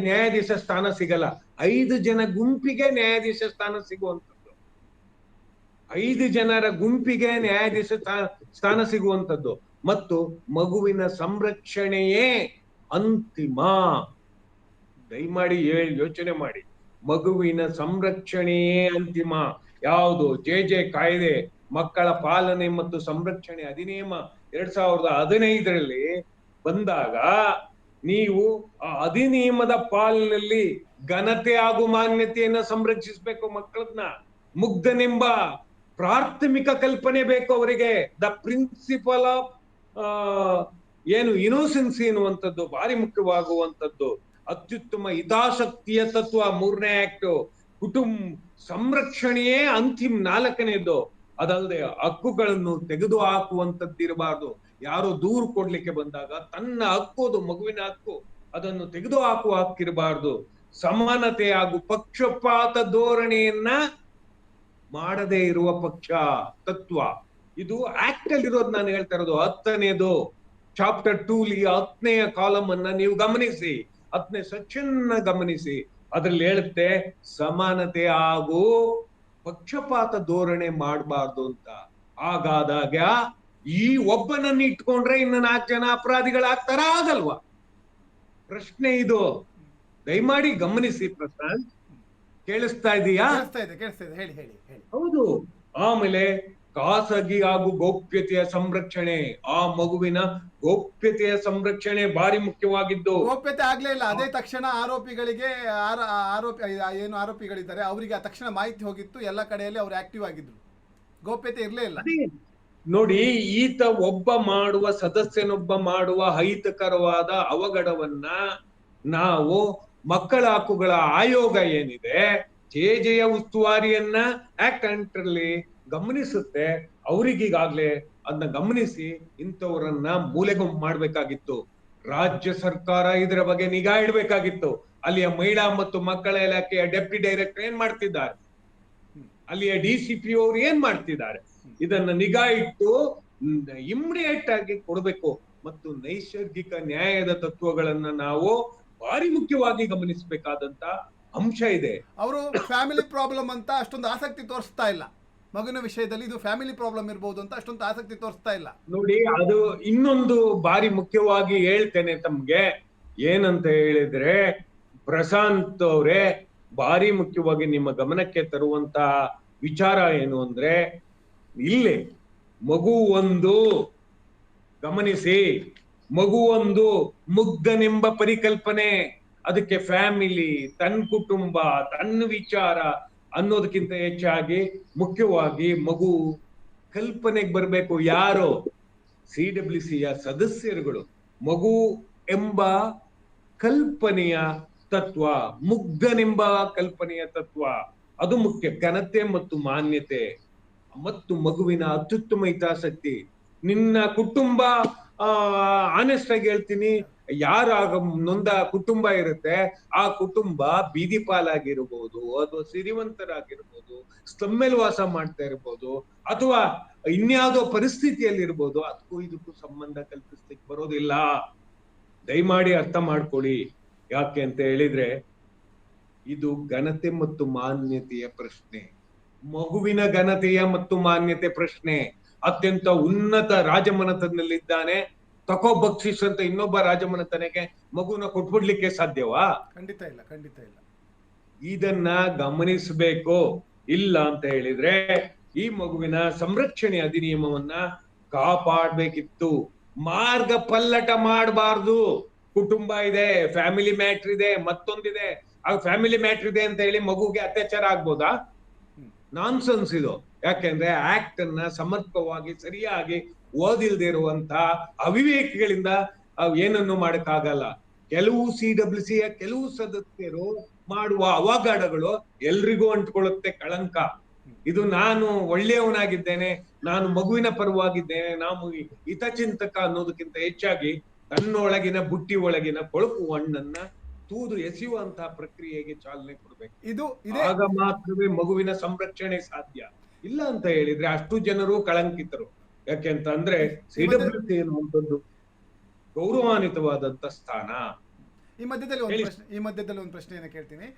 ನ್ಯಾಯಾಧೀಶ ಸ್ಥಾನ ಸಿಗಲ್ಲ. 5 ಜನ ಗುಂಪಿಗೆ ನ್ಯಾಯಾಧೀಶ ಸ್ಥಾನ ಸಿಗುವಂಥದ್ದು, 5 ಜನರ ಗುಂಪಿಗೆ ನ್ಯಾಯಾಧೀಶ ಸ್ಥಾನ ಸಿಗುವಂಥದ್ದು. ಮತ್ತು ಮಗುವಿನ ಸಂರಕ್ಷಣೆಯೇ ಅಂತಿಮ. ದಯಮಾಡಿ ಯೋಚನೆ ಮಾಡಿ, ಮಗುವಿನ ಸಂರಕ್ಷಣೆಯೇ ಅಂತಿಮ. ಯಾವುದು? JJ ಕಾಯ್ದೆ, ಮಕ್ಕಳ ಪಾಲನೆ ಮತ್ತು ಸಂರಕ್ಷಣೆ ಅಧಿನಿಯಮ 2015ರಲ್ಲಿ ಬಂದಾಗ ನೀವು ಆ ಅಧಿನಿಯಮದ ಪಾಲನೆಯಲ್ಲಿ ಘನತೆ ಹಾಗೂ ಮಾನ್ಯತೆಯನ್ನ ಸಂರಕ್ಷಿಸಬೇಕು. ಮಕ್ಕಳನ್ನ ಮುಗ್ಧನೆಂಬ ಪ್ರಾಥಮಿಕ ಕಲ್ಪನೆ ಬೇಕು ಅವರಿಗೆ. ದ ಪ್ರಿನ್ಸಿಪಲ್ ಆಫ್ ಇನೋಸೆನ್ಸಿ ಎನ್ನುವಂಥದ್ದು ಭಾರಿ ಮುಖ್ಯವಾಗುವಂಥದ್ದು. ಅತ್ಯುತ್ತಮ ಹಿತಾಸಕ್ತಿಯ ತತ್ವ 3ನೇ ಆಕ್ಟ್. ಸಂರಕ್ಷಣೆಯೇ ಅಂತಿಮ 4ನೇದು. ಅದಲ್ಲದೆ ಹಕ್ಕುಗಳನ್ನು ತೆಗೆದು ಹಾಕುವಂತದ್ದಿರಬಾರ್ದು. ಯಾರೋ ದೂರು ಕೊಡ್ಲಿಕ್ಕೆ ಬಂದಾಗ ತನ್ನ ಹಕ್ಕು, ಅದು ಮಗುವಿನ ಹಕ್ಕು, ಅದನ್ನು ತೆಗೆದು ಹಾಕುವ ಹಕ್ಕಿರಬಾರ್ದು. ಸಮಾನತೆ ಹಾಗೂ ಪಕ್ಷಪಾತ ಧೋರಣೆಯನ್ನ ಮಾಡದೇ ಇರುವ ಪಕ್ಷ ತತ್ವ. ಇದು ಆಕ್ಟ್ ಅಲ್ಲಿ ಇರೋದು. ನಾನು ಹೇಳ್ತಾ ಇರೋದು 10ನೇದು ಚಾಪ್ಟರ್ 2 10ನೇ ಕಾಲಮ್ ಅನ್ನ ನೀವು ಗಮನಿಸಿ, 10ನೇ ಸೆಕ್ಷನ್ ಗಮನಿಸಿ. ಅದ್ರಲ್ಲಿ ಹೇಳುತ್ತೆ ಸಮಾನತೆ ಹಾಗೂ ಪಕ್ಷಪಾತ ಧೋರಣೆ ಮಾಡಬಾರ್ದು ಅಂತ. ಹಾಗಾದಾಗ ಈ ಒಬ್ಬನನ್ನ ಇಟ್ಕೊಂಡ್ರೆ ಇನ್ನು 4 ಜನ ಅಪರಾಧಿಗಳಾಗ್ತಾರ? ಆಗಲ್ವಾ? ಪ್ರಶ್ನೆ ಇದು. ದಯಮಾಡಿ ಗಮನಿಸಿ. ಪ್ರಶಾಂತ್, ಕೇಳಿಸ್ತಾ ಇದೀಯಾ? ಕೇಳಿಸ್ತಾ ಇದೆ. ಹೇಳಿ ಹೇಳಿ ಹೇಳಿ. ಹೌದು. ಆಮೇಲೆ ಖಾಸಗಿ ಹಾಗೂ ಗೌಪ್ಯತೆಯ ಸಂರಕ್ಷಣೆ, ಆ ಮಗುವಿನ ಗೌಪ್ಯತೆಯ ಸಂರಕ್ಷಣೆ ಭಾರಿ ಮುಖ್ಯವಾಗಿದ್ದು. ಗೌಪ್ಯತೆ ಆಗ್ಲೇ ಇಲ್ಲ. ಅದೇ ತಕ್ಷಣ ಆರೋಪಿಗಳಿಗೆ ಆರೋಪಿಗಳಿದ್ದಾರೆ ಅವರಿಗೆ ಆ ತಕ್ಷಣ ಮಾಹಿತಿ ಹೋಗಿತ್ತು. ಎಲ್ಲ ಕಡೆಯಲ್ಲಿ ಅವ್ರು ಆಕ್ಟಿವ್ ಆಗಿದ್ರು. ಗೌಪ್ಯತೆ ಇರ್ಲೇ ಇಲ್ಲ. ನೋಡಿ, ಈತ ಸದಸ್ಯನೊಬ್ಬ ಮಾಡುವ ಅಹಿತಕರವಾದ ಅವಘಡವನ್ನ ನಾವು ಮಕ್ಕಳ ಹಕ್ಕುಗಳ ಆಯೋಗ ಏನಿದೆ, JJಯ ಉಸ್ತುವಾರಿಯನ್ನ ಆಕ್ಟ್ ಅಲ್ಲಿ ಗಮನಿಸುತ್ತೆ. ಅವ್ರಿಗೀಗಾಗ್ಲೇ ಅದನ್ನ ಗಮನಿಸಿ ಇಂಥವರನ್ನ ಮೂಲೆಗುಂಪು ಮಾಡ್ಬೇಕಾಗಿತ್ತು. ರಾಜ್ಯ ಸರ್ಕಾರ ಇದರ ಬಗ್ಗೆ ನಿಗಾ ಇಡಬೇಕಾಗಿತ್ತು. ಅಲ್ಲಿಯ ಮಹಿಳಾ ಮತ್ತು ಮಕ್ಕಳ ಇಲಾಖೆಯ ಡೆಪ್ಟಿ ಡೈರೆಕ್ಟರ್ ಏನ್ ಮಾಡ್ತಿದ್ದಾರೆ, ಅಲ್ಲಿಯ DCP ಅವರು ಏನ್ ಮಾಡ್ತಿದ್ದಾರೆ, ಇದನ್ನ ನಿಗಾ ಇಟ್ಟು ಇಮಿಡಿಯೇಟ್ ಆಗಿ ಕೊಡಬೇಕು. ಮತ್ತು ನೈಸರ್ಗಿಕ ನ್ಯಾಯದ ತತ್ವಗಳನ್ನ ನಾವು ಭಾರಿ ಮುಖ್ಯವಾಗಿ ಗಮನಿಸಬೇಕಾದಂತ ಅಂಶ ಇದೆ. ಅವರು ಫ್ಯಾಮಿಲಿ ಪ್ರಾಬ್ಲಮ್ ಅಂತ ಅಷ್ಟೊಂದು ಆಸಕ್ತಿ ತೋರಿಸ್ತಾ ಇಲ್ಲ. ಮಗುವಿನ ವಿಷಯದಲ್ಲಿ ಇದು ಫ್ಯಾಮಿಲಿ ಪ್ರಾಬ್ಲಮ್ ಇರಬಹುದು ಅಂತ ಅಷ್ಟೊಂದು ಆಸಕ್ತಿ ತೋರಿಸ್ತಾ ಇಲ್ಲ. ನೋಡಿ, ಅದು ಇನ್ನೊಂದು ಬಾರಿ ಮುಖ್ಯವಾಗಿ ಹೇಳ್ತೇನೆ ತಮ್ಗೆ. ಏನಂತ ಹೇಳಿದ್ರೆ ಪ್ರಶಾಂತ್ ಅವರೇ, ಭಾರಿ ಮುಖ್ಯವಾಗಿ ನಿಮ್ಮ ಗಮನಕ್ಕೆ ತರುವಂತ ವಿಚಾರ ಏನು ಅಂದ್ರೆ, ಇಲ್ಲಿ ಮಗು ಗಮನಿಸಿ, ಮಗು ಮುಗ್ಧನೆಂಬ ಪರಿಕಲ್ಪನೆ. ಅದಕ್ಕೆ ಫ್ಯಾಮಿಲಿ, ತನ್ನ ಕುಟುಂಬ, ತನ್ನ ವಿಚಾರ ಅನ್ನೋದಕ್ಕಿಂತ ಹೆಚ್ಚಾಗಿ ಮುಖ್ಯವಾಗಿ ಮಗು ಕಲ್ಪನೆಗೆ ಬರ್ಬೇಕು. ಯಾರು? CWCಯ ಸದಸ್ಯರುಗಳು. ಮಗು ಎಂಬ ಕಲ್ಪನೆಯ ತತ್ವ, ಮುಗ್ಧನೆಂಬ ಕಲ್ಪನೆಯ ತತ್ವ, ಅದು ಮುಖ್ಯ. ಘನತೆ ಮತ್ತು ಮಾನ್ಯತೆ ಮತ್ತು ಮಗುವಿನ ಅತ್ಯುತ್ತಮ ಹಿತಾಸಕ್ತಿ. ನಿನ್ನ ಕುಟುಂಬ ಆನೆಸ್ಟ್ ಆಗಿ ಹೇಳ್ತೀನಿ, ಯಾರಾಗ ನೊಂದ ಕುಟುಂಬ ಇರುತ್ತೆ, ಆ ಕುಟುಂಬ ಬೀದಿ ಪಾಲಾಗಿರ್ಬೋದು, ಅಥವಾ ಸಿರಿವಂತರಾಗಿರ್ಬೋದು, ಸ್ಲಮ್ಮಲ್ಲಿ ವಾಸ ಮಾಡ್ತಾ ಇರ್ಬೋದು, ಅಥವಾ ಇನ್ಯಾವುದೋ ಪರಿಸ್ಥಿತಿಯಲ್ಲಿ ಇರ್ಬೋದು, ಅದಕ್ಕೂ ಇದಕ್ಕೂ ಸಂಬಂಧ ಕಲ್ಪಿಸ್ಲಿಕ್ಕೆ ಬರೋದಿಲ್ಲ. ದಯಮಾಡಿ ಅರ್ಥ ಮಾಡ್ಕೊಳ್ಳಿ. ಯಾಕೆ ಅಂತ ಹೇಳಿದ್ರೆ, ಇದು ಘನತೆ ಮತ್ತು ಮಾನ್ಯತೆಯ ಪ್ರಶ್ನೆ, ಮಗುವಿನ ಘನತೆಯ ಮತ್ತು ಮಾನ್ಯತೆ ಪ್ರಶ್ನೆ. ಅತ್ಯಂತ ಉನ್ನತ ರಾಜಮನೆತನದಲ್ಲಿದ್ದಾನೆ, ತಕೋ ಬಕ್ಷಿಸ್ ಅಂತ ಇನ್ನೊಬ್ಬ ರಾಜಮನೆತನಕ್ಕೆ ಮಗುನ ಕೊಟ್ಬಿಡ್ಲಿಕ್ಕೆ ಸಾಧ್ಯವಾ? ಖಂಡಿತ ಇಲ್ಲ, ಖಂಡಿತ ಇಲ್ಲ. ಇದನ್ನ ಗಮನಿಸಬೇಕು. ಇಲ್ಲ ಅಂತ ಹೇಳಿದ್ರೆ ಈ ಮಗುವಿನ ಸಂರಕ್ಷಣೆ ಅಧಿನಿಯಮವನ್ನ ಕಾಪಾಡ್ಬೇಕಿತ್ತು. ಮಾರ್ಗ ಪಲ್ಲಟ ಮಾಡಬಾರ್ದು. ಕುಟುಂಬ ಇದೆ, ಫ್ಯಾಮಿಲಿ ಮ್ಯಾಟ್ರ್ ಇದೆ, ಮತ್ತೊಂದಿದೆ. ಆ ಫ್ಯಾಮಿಲಿ ಮ್ಯಾಟ್ರ್ ಇದೆ ಅಂತ ಹೇಳಿ ಮಗುಗೆ ಅತ್ಯಾಚಾರ ಆಗ್ಬೋದಾ? ನಾನ್ಸೆನ್ಸ್ ಇದು. ಯಾಕೆಂದ್ರೆ ಆಕ್ಟ್ ಅನ್ನ ಸಮರ್ಪಕವಾಗಿ ಸರಿಯಾಗಿ ಓದಿಲ್ದೇ ಇರುವಂತ ಅವಿವೇಕಿಗಳಿಂದ ಏನನ್ನು ಮಾಡಕ್ಕಾಗಲ್ಲ. ಕೆಲವು CWC ಯ ಕೆಲವು ಸದಸ್ಯರು ಮಾಡುವ ಅವಘಡಗಳು ಎಲ್ರಿಗೂ ಅಂಟ್ಕೊಳ್ಳುತ್ತೆ ಕಳಂಕ. ಇದು ನಾನು ಒಳ್ಳೆಯವನಾಗಿದ್ದೇನೆ, ನಾನು ಮಗುವಿನ ಪರವಾಗಿದ್ದೇನೆ, ನಾನು ಹಿತಚಿಂತಕ ಅನ್ನೋದಕ್ಕಿಂತ ಹೆಚ್ಚಾಗಿ ತನ್ನೊಳಗಿನ ಬುಟ್ಟಿ ಒಳಗಿನ ಕೊಳಕು ಹಣ್ಣನ್ನ ತೂದು ಎಸೆಯುವಂತಹ ಪ್ರಕ್ರಿಯೆಗೆ ಚಾಲನೆ ಕೊಡ್ಬೇಕು. ಆಗ ಮಾತ್ರವೇ ಮಗುವಿನ ಸಂರಕ್ಷಣೆ ಸಾಧ್ಯ. ಇಲ್ಲ ಅಂತ ಹೇಳಿದ್ರೆ ಅಷ್ಟು ಜನರು ಕಳಂಕಿತರು. ಯಾಕೆಂತ ಅಂದ್ರೆ CWC ಎನ್ನುವಂಥದ್ದು ಗೌರವಾನ್ವಿತವಾದಂತ ಸ್ಥಾನ. ಈ ಮಧ್ಯದಲ್ಲಿ ಒಂದು ಪ್ರಶ್ನೆಯನ್ನು ಕೇಳ್ತೀನಿ.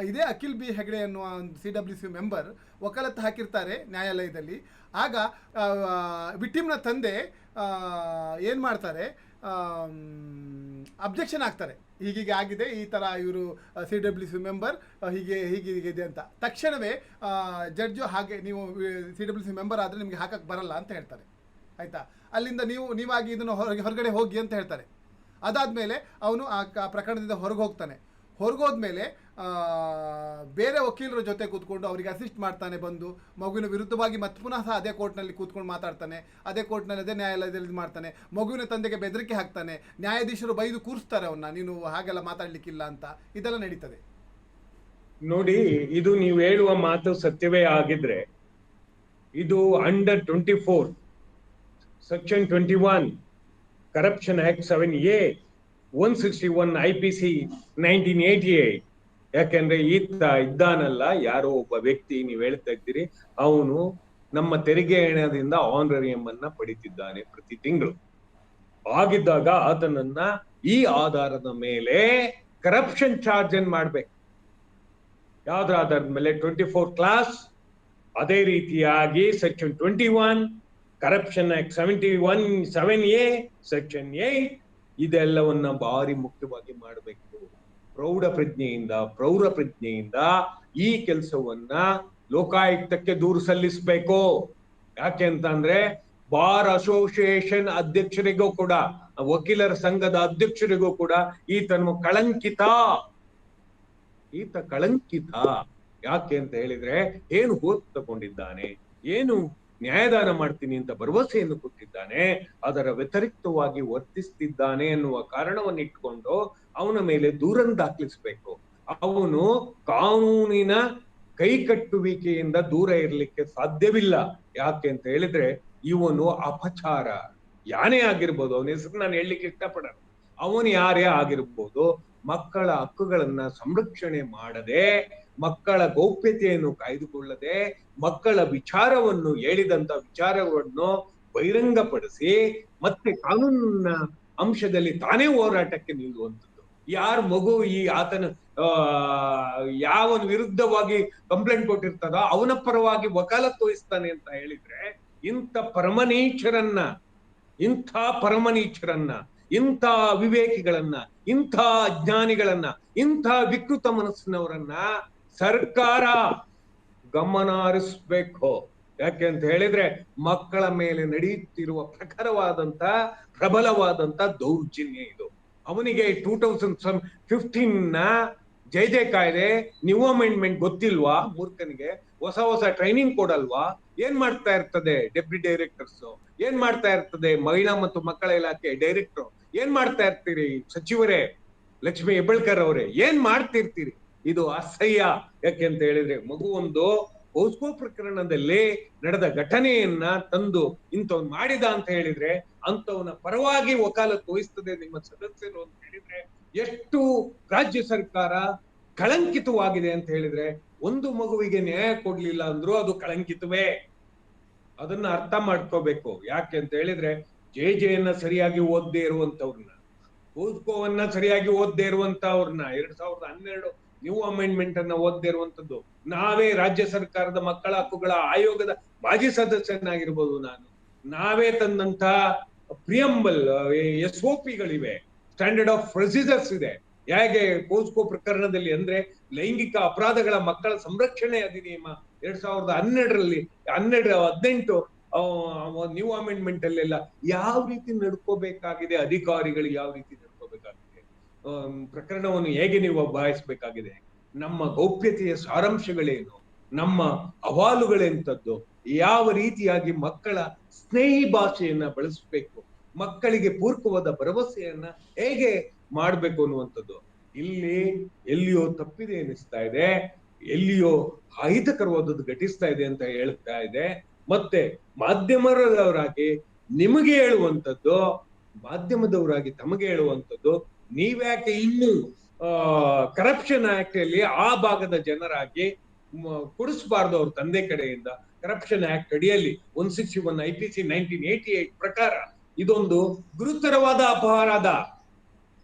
ಇದೇ ಅಖಿಲ್ ಬಿ ಹೆಗ್ಡೆ ಅನ್ನುವ ಒಂದು CWC ಮೆಂಬರ್ ವಕಾಲತ್ತು ಹಾಕಿರ್ತಾರೆ ನ್ಯಾಯಾಲಯದಲ್ಲಿ. ಆಗ ವಿಕ್ಟಿಮ್ನ ತಂದೆ ಏನು ಮಾಡ್ತಾರೆ, ಅಬ್ಜೆಕ್ಷನ್ ಆಗ್ತಾರೆ, ಹೀಗೀಗೆ ಆಗಿದೆ, ಈ ಥರ ಇವರು CWC ಮೆಂಬರ್ ಹೀಗಿದೆ ಅಂತ. ತಕ್ಷಣವೇ ಜಡ್ಜು ಹಾಗೆ ನೀವು CWC ಮೆಂಬರ್ ಆದರೆ ನಿಮಗೆ ಹಾಕಕ್ಕೆ ಬರಲ್ಲ ಅಂತ ಹೇಳ್ತಾರೆ. ಆಯಿತಾ, ಅಲ್ಲಿಂದ ನೀವಾಗಿ ಇದನ್ನು ಹೊರಗಡೆ ಹೋಗಿ ಅಂತ ಹೇಳ್ತಾರೆ. ಅದಾದಮೇಲೆ ಅವನು ಆ ಪ್ರಕರಣದಿಂದ ಹೊರಗೆ ಹೋಗ್ತಾನೆ. ಹೊರಗೋದ್ಮೇಲೆ ಬೇರೆ ವಕೀಲರ ಜೊತೆ ಕೂತ್ಕೊಂಡು ಅವರಿಗೆ ಅಸಿಸ್ಟ್ ಮಾಡ್ತಾನೆ, ಬಂದು ಮಗುವಿನ ವಿರುದ್ಧವಾಗಿ ಮತ್ತೆ ಪುನಃ ಅದೇ ಕೋರ್ಟ್ನಲ್ಲಿ ಕೂತ್ಕೊಂಡು ಮಾತಾಡ್ತಾನೆ, ಅದೇ ಕೋರ್ಟ್ನಲ್ಲಿ ಅದೇ ನ್ಯಾಯಾಲಯದಲ್ಲಿ ಇದು ಮಾಡ್ತಾನೆ, ಮಗುವಿನ ತಂದೆಗೆ ಬೆದರಿಕೆ ಹಾಕ್ತಾನೆ, ನ್ಯಾಯಾಧೀಶರು ಬೈದು ಕೂರಿಸ್ತಾರೆ ಅವನ್ನ, ನೀನು ಹಾಗೆಲ್ಲ ಮಾತಾಡ್ಲಿಕ್ಕಿಲ್ಲ ಅಂತ. ಇದೆಲ್ಲ ನಡೀತದೆ. ನೋಡಿ, ಇದು ನೀವು ಹೇಳುವ ಮಾತು ಸತ್ಯವೇ ಆಗಿದ್ರೆ, ಇದು under 24 section 21 corruption act 7A 161 IPC 1988. ಯಾಕೆಂದ್ರೆ ಈತ ಇದ್ದಾನಲ್ಲ, ಯಾರೋ ಒಬ್ಬ ವ್ಯಕ್ತಿ, ನೀವು ಹೇಳ್ತಾ ಇದ್ದೀರಿ, ಅವನು ನಮ್ಮ ತೆರಿಗೆ ಹಣದಿಂದ ಆನರೇರಿಯಂ ಅನ್ನ ಪಡಿತಿದ್ದಾನೆ ಪ್ರತಿ ತಿಂಗಳು. ಆಗಿದ್ದಾಗ ಆತನನ್ನ ಈ ಆಧಾರದ ಮೇಲೆ ಕರಪ್ಷನ್ ಚಾರ್ಜ್ ಅನ್ನು ಮಾಡ್ಬೇಕು. ಯಾವ್ದ್ರ ಆಧಾರದ ಮೇಲೆ? 24 ಕ್ಲಾಸ್. ಅದೇ ರೀತಿಯಾಗಿ section 21 corruption act 71 7A section 8 ಇದೆಲ್ಲವನ್ನ ಭಾರಿ ಮುಖ್ಯವಾಗಿ ಮಾಡಬೇಕು. ಪ್ರೌಢ ಪ್ರಜ್ಞೆಯಿಂದ ಈ ಕೆಲಸವನ್ನ ಲೋಕಾಯುಕ್ತಕ್ಕೆ ದೂರು ಸಲ್ಲಿಸಬೇಕು. ಯಾಕೆ ಅಂತಂದ್ರೆ ಬಾರ್ ಅಸೋಸಿಯೇಷನ್ ಅಧ್ಯಕ್ಷರಿಗೂ ಕೂಡ, ವಕೀಲರ ಸಂಘದ ಅಧ್ಯಕ್ಷರಿಗೂ ಕೂಡ ಈತ ಕಳಂಕಿತ. ಯಾಕೆ ಅಂತ ಹೇಳಿದ್ರೆ, ಏನು ಓದ್ ತಗೊಂಡಿದ್ದಾನೆ, ಏನು ನ್ಯಾಯದಾನ ಮಾಡ್ತೀನಿ ಅಂತ ಭರವಸೆಯನ್ನು ಕೊಟ್ಟಿದ್ದಾನೆ, ಅದರ ವ್ಯತಿರಿಕ್ತವಾಗಿ ವರ್ತಿಸ್ತಿದ್ದಾನೆ ಎನ್ನುವ ಕಾರಣವನ್ನು ಇಟ್ಕೊಂಡು ಅವನ ಮೇಲೆ ದೂರನ್ನು ದಾಖಲಿಸಬೇಕು. ಅವನು ಕಾನೂನಿನ ಕೈಕಟ್ಟುವಿಕೆಯಿಂದ ದೂರ ಇರಲಿಕ್ಕೆ ಸಾಧ್ಯವಿಲ್ಲ. ಯಾಕೆ ಅಂತ ಹೇಳಿದ್ರೆ, ಇವನು ಅಪಚಾರ ಯಾನೇ ಆಗಿರ್ಬೋದು, ಅವನ ಹೆಸರು ನಾನು ಹೇಳಲಿಕ್ಕೆ ಇಷ್ಟಪಡಲ್ಲ, ಅವನು ಯಾರೇ ಆಗಿರ್ಬೋದು, ಮಕ್ಕಳ ಹಕ್ಕುಗಳನ್ನ ಸಂರಕ್ಷಣೆ ಮಾಡದೆ, ಮಕ್ಕಳ ಗೌಪ್ಯತೆಯನ್ನು ಕಾಯ್ದುಕೊಳ್ಳದೆ, ಮಕ್ಕಳ ವಿಚಾರವನ್ನು ಹೇಳಿದಂತ ವಿಚಾರವನ್ನು ಬಹಿರಂಗಪಡಿಸಿ ಮತ್ತೆ ಕಾನೂನಿನ ಅಂಶದಲ್ಲಿ ತಾನೇ ಹೋರಾಟಕ್ಕೆ ನಿಲ್ಲುವಂಥದ್ದು. ಯಾರ ಮಗು ಆತನ ಯಾವನ ವಿರುದ್ಧವಾಗಿ ಕಂಪ್ಲೇಂಟ್ ಕೊಟ್ಟಿರ್ತದೋ ಅವನ ಪರವಾಗಿ ವಕಾಲತ್ತು ವಹಿಸ್ತಾನೆ ಅಂತ ಹೇಳಿದ್ರೆ, ಇಂಥ ಪರಮನೀಚರನ್ನ, ಇಂಥ ಅವಿವೇಕಿಗಳನ್ನ, ಇಂಥ ಅಜ್ಞಾನಿಗಳನ್ನ, ಇಂಥ ವಿಕೃತ ಮನಸ್ಸಿನವರನ್ನ ಸರ್ಕಾರ ಗಮನ ಹರಿಸ್ಬೇಕು. ಯಾಕೆ ಅಂತ ಹೇಳಿದ್ರೆ, ಮಕ್ಕಳ ಮೇಲೆ ನಡೆಯುತ್ತಿರುವ ಪ್ರಬಲವಾದಂತ ದೌರ್ಜನ್ಯ ಇದು. ಅವನಿಗೆ 2015 ಜೆ ಕಾಯ್ದೆ ನ್ಯೂ ಅಮೆಂಡ್ಮೆಂಟ್ ಗೊತ್ತಿಲ್ವಾ? ಮೂರ್ಖನಿಗೆ ಹೊಸ ಟ್ರೈನಿಂಗ್ ಕೊಡಲ್ವಾ? ಏನ್ ಮಾಡ್ತಾ ಇರ್ತದೆ ಡೆಪ್ಯೂಟಿ ಡೈರೆಕ್ಟರ್ಸ್, ಏನ್ ಮಾಡ್ತಾ ಇರ್ತದೆ ಮಹಿಳಾ ಮತ್ತು ಮಕ್ಕಳ ಇಲಾಖೆ ಡೈರೆಕ್ಟರ್, ಏನ್ ಮಾಡ್ತಾ ಇರ್ತೀರಿ ಸಚಿವರೇ, ಲಕ್ಷ್ಮಿ ಹೆಬ್ಬಾಳ್ಕರ್ ಅವರೇ, ಏನ್ ಮಾಡ್ತಿರ್ತೀರಿ? ಇದು ಅಸಹ್ಯ. ಯಾಕೆ ಅಂತ ಹೇಳಿದ್ರೆ ಮಗು ಒಂದು ಪೋಸ್ಕೋ ಪ್ರಕರಣದಲ್ಲಿ ನಡೆದ ಘಟನೆಯನ್ನ ತಂದು ಇಂಥವ್ನು ಮಾಡಿದ ಅಂತ ಹೇಳಿದ್ರೆ ಅಂತವನ ಪರವಾಗಿ ವಕಾಲತ್ತು ವಹಿಸ್ತದೆ ನಿಮ್ಮ ಸದಸ್ಯರು ಅಂತ ಹೇಳಿದ್ರೆ ಎಷ್ಟು ರಾಜ್ಯ ಸರ್ಕಾರ ಕಳಂಕಿತವಾಗಿದೆ ಅಂತ ಹೇಳಿದ್ರೆ, ಒಂದು ಮಗುವಿಗೆ ನ್ಯಾಯ ಕೊಡ್ಲಿಲ್ಲ ಅಂದ್ರೂ ಅದು ಕಳಂಕಿತವೇ. ಅದನ್ನ ಅರ್ಥ ಮಾಡ್ಕೋಬೇಕು. ಯಾಕೆ ಅಂತ ಹೇಳಿದ್ರೆ ಜೆಯನ್ನ ಸರಿಯಾಗಿ ಓದದೇ ಇರುವಂತವ್ರನ್ನ, ಪೋಸ್ಕೋವನ್ನ ಸರಿಯಾಗಿ ಓದದೇ ಇರುವಂತವ್ರನ್ನ, 2012 ನ್ಯೂ ಅಮೆಂಡ್ಮೆಂಟ್ ಅನ್ನ ಓದದೇ ಇರುವಂತದ್ದು ನಾವೇ, ರಾಜ್ಯ ಸರ್ಕಾರದ ಮಕ್ಕಳ ಹಕ್ಕುಗಳ ಆಯೋಗದ ಮಾಜಿ ಸದಸ್ಯನಾಗಿರ್ಬೋದು ನಾನು, ನಾವೇ ತಂದಂತ ಪ್ರಿಯಂಬಲ್ SOP ಗಳಿವೆ, ಸ್ಟ್ಯಾಂಡರ್ಡ್ ಆಫ್ ಪ್ರೊಸೀಜರ್ಸ್ ಇದೆ. ಹೇಗೆ ಪೋಸ್ಕೋ ಪ್ರಕರಣದಲ್ಲಿ ಅಂದ್ರೆ ಲೈಂಗಿಕ ಅಪರಾಧಗಳ ಮಕ್ಕಳ ಸಂರಕ್ಷಣೆ ಅಧಿನಿಯಮ 2012ರಲ್ಲಿ 18 ನ್ಯೂ ಅಮೆಂಡ್ಮೆಂಟ್ ಅಲ್ಲೆಲ್ಲ ಯಾವ ರೀತಿ ನಡ್ಕೋಬೇಕಾಗಿದೆ, ಅಧಿಕಾರಿಗಳು ಯಾವ ರೀತಿ ನಡ್ಕೋಬೇಕಾಗಿದೆ, ಪ್ರಕರಣವನ್ನು ಹೇಗೆ ನೀವು ಬಯಸ್ಬೇಕಾಗಿದೆ, ನಮ್ಮ ಗೌಪ್ಯತೆಯ ಸಾರಾಂಶಗಳೇನು, ನಮ್ಮ ಅಹವಾಲುಗಳೆಂತದ್ದು, ಯಾವ ರೀತಿಯಾಗಿ ಮಕ್ಕಳ ಸ್ನೇಹಿ ಭಾಷೆಯನ್ನ ಬಳಸಬೇಕು, ಮಕ್ಕಳಿಗೆ ಪೂರಕವಾದ ಭರವಸೆಯನ್ನ ಹೇಗೆ ಮಾಡ್ಬೇಕು ಅನ್ನುವಂಥದ್ದು ಇಲ್ಲಿ ಎಲ್ಲಿಯೋ ತಪ್ಪಿದೆ ಅನಿಸ್ತಾ ಇದೆ, ಎಲ್ಲಿಯೋ ಅಹಿತಕರವಾದದ್ದು ಘಟಿಸ್ತಾ ಇದೆ ಅಂತ ಹೇಳ್ತಾ ಇದೆ. ಮತ್ತೆ ಮಾಧ್ಯಮದವರಾಗಿ ನಿಮಗೆ ಹೇಳುವಂಥದ್ದು, ಮಾಧ್ಯಮದವರಾಗಿ ತಮಗೆ ಹೇಳುವಂಥದ್ದು, ನೀವ್ಯಾಕೆ ಇನ್ನು ಕರಪ್ಷನ್ ಆಕ್ಟ್ ಅಲ್ಲಿ ಆ ಭಾಗದ ಜನರಾಗಿ ಕೊಡಿಸಬಾರ್ದು ಅವ್ರ ತಂದೆ ಕಡೆಯಿಂದ? ಕರಪ್ಷನ್ ಆಕ್ಟ್ ಅಡಿಯಲ್ಲಿ 161 IPC 1988 ಪ್ರಕಾರ ಇದೊಂದು ಗುರುತರವಾದ ಅಪರಾಧ.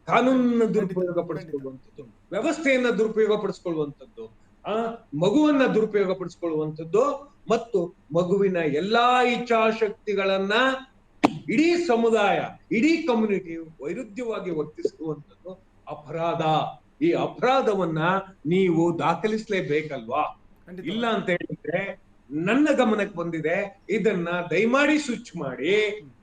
ಕಾನೂನನ್ನ ದುರುಪಯೋಗ ಪಡಿಸ್ಕೊಳ್ಳುವಂಥದ್ದು, ವ್ಯವಸ್ಥೆಯನ್ನ ದುರುಪಯೋಗ ಪಡಿಸ್ಕೊಳ್ಳುವಂಥದ್ದು, ಮಗುವನ್ನ ದುರುಪಯೋಗ ಪಡಿಸ್ಕೊಳ್ಳುವಂಥದ್ದು ಮತ್ತು ಮಗುವಿನ ಎಲ್ಲಾ ಇಚ್ಛಾಶಕ್ತಿಗಳನ್ನ ಇಡೀ ಸಮುದಾಯ, ಇಡೀ ಕಮ್ಯುನಿಟಿ ವೈರುಧ್ಯವಾಗಿ ವರ್ತಿಸುವಂಥದ್ದು ಅಪರಾಧ. ಈ ಅಪರಾಧವನ್ನ ನೀವು ದಾಖಲಿಸಲೇಬೇಕಲ್ವಾ? ಇಲ್ಲ ಅಂತ ಹೇಳಿದ್ರೆ ನನ್ನ ಗಮನಕ್ಕೆ ಬಂದಿದೆ, ಇದನ್ನ ದಯಮಾಡಿ ಸ್ವಿಚ್ ಮಾಡಿ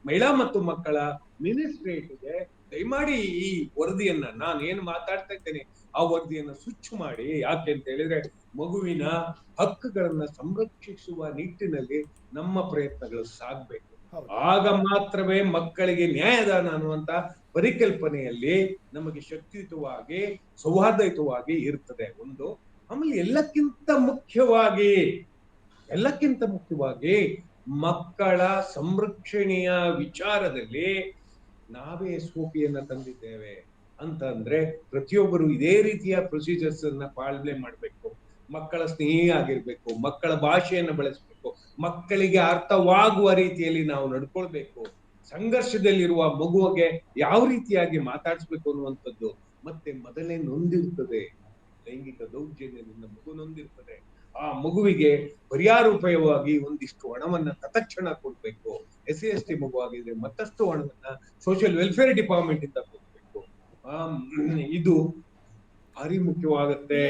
ಮಹಿಳಾ ಮತ್ತು ಮಕ್ಕಳ ಮಿನಿಸ್ಟ್ರೇಟ್ಗೆ ದಯಮಾಡಿ ಈ ವರದಿಯನ್ನ, ನಾನು ಏನು ಮಾತಾಡ್ತಾ ಇದ್ದೇನೆ ಆ ವರದಿಯನ್ನ ಸ್ವಿಚ್ ಮಾಡಿ. ಯಾಕೆ ಅಂತ ಹೇಳಿದ್ರೆ ಮಗುವಿನ ಹಕ್ಕುಗಳನ್ನ ಸಂರಕ್ಷಿಸುವ ನಿಟ್ಟಿನಲ್ಲಿ ನಮ್ಮ ಪ್ರಯತ್ನಗಳು ಸಾಗ್ಬೇಕು. ಆಗ ಮಾತ್ರವೇ ಮಕ್ಕಳಿಗೆ ನ್ಯಾಯದಾನ ಅನ್ನುವಂತ ಪರಿಕಲ್ಪನೆಯಲ್ಲಿ ನಮಗೆ ಶಕ್ತಿಯುತವಾಗಿ ಸೌಹಾರ್ದಯುತವಾಗಿ ಇರ್ತದೆ ಒಂದು. ಆಮೇಲೆ ಎಲ್ಲಕ್ಕಿಂತ ಮುಖ್ಯವಾಗಿ ಮಕ್ಕಳ ಸಂರಕ್ಷಣೆಯ ವಿಚಾರದಲ್ಲಿ ನಾವೇ SOPಯನ್ನ ತಂದಿದ್ದೇವೆ ಅಂತ ಅಂದ್ರೆ ಪ್ರತಿಯೊಬ್ಬರು ಇದೇ ರೀತಿಯ ಪ್ರೊಸೀಜರ್ಸ್ ಅನ್ನ ಪಾಲನೆ ಮಾಡ್ಬೇಕು, ಮಕ್ಕಳ ಸ್ನೇಹಿ ಆಗಿರ್ಬೇಕು, ಮಕ್ಕಳ ಭಾಷೆಯನ್ನ ಬಳಸಬೇಕು, ಮಕ್ಕಳಿಗೆ ಅರ್ಥವಾಗುವ ರೀತಿಯಲ್ಲಿ ನಾವು ನಡ್ಕೊಳ್ಬೇಕು, ಸಂಘರ್ಷದಲ್ಲಿರುವ ಮಗುವಿಗೆ ಯಾವ ರೀತಿಯಾಗಿ ಮಾತಾಡಿಸ್ಬೇಕು ಅನ್ನುವಂಥದ್ದು. ಮತ್ತೆ ಮೊದಲೇ ನೊಂದಿರ್ತದೆ, ಲೈಂಗಿಕ ದೌರ್ಜನ್ಯದಿಂದ ಮಗು ನೊಂದಿರ್ತದೆ, ಆ ಮಗುವಿಗೆ ಪರ್ಯಾಯೋಪಾಯವಾಗಿ ಒಂದಿಷ್ಟು ಹಣವನ್ನ ತತ್ಕ್ಷಣ ಕೊಡ್ಬೇಕು. SC/ST ಮಗು ಆಗಿದ್ರೆ ಮತ್ತಷ್ಟು ಹಣವನ್ನ ಸೋಷಿಯಲ್ ವೆಲ್ಫೇರ್ ಡಿಪಾರ್ಟ್ಮೆಂಟ್ ಇಂದ ಕೊಡ್ಬೇಕು. ಇದು ಭಾರಿ ಮುಖ್ಯವಾಗುತ್ತೆ.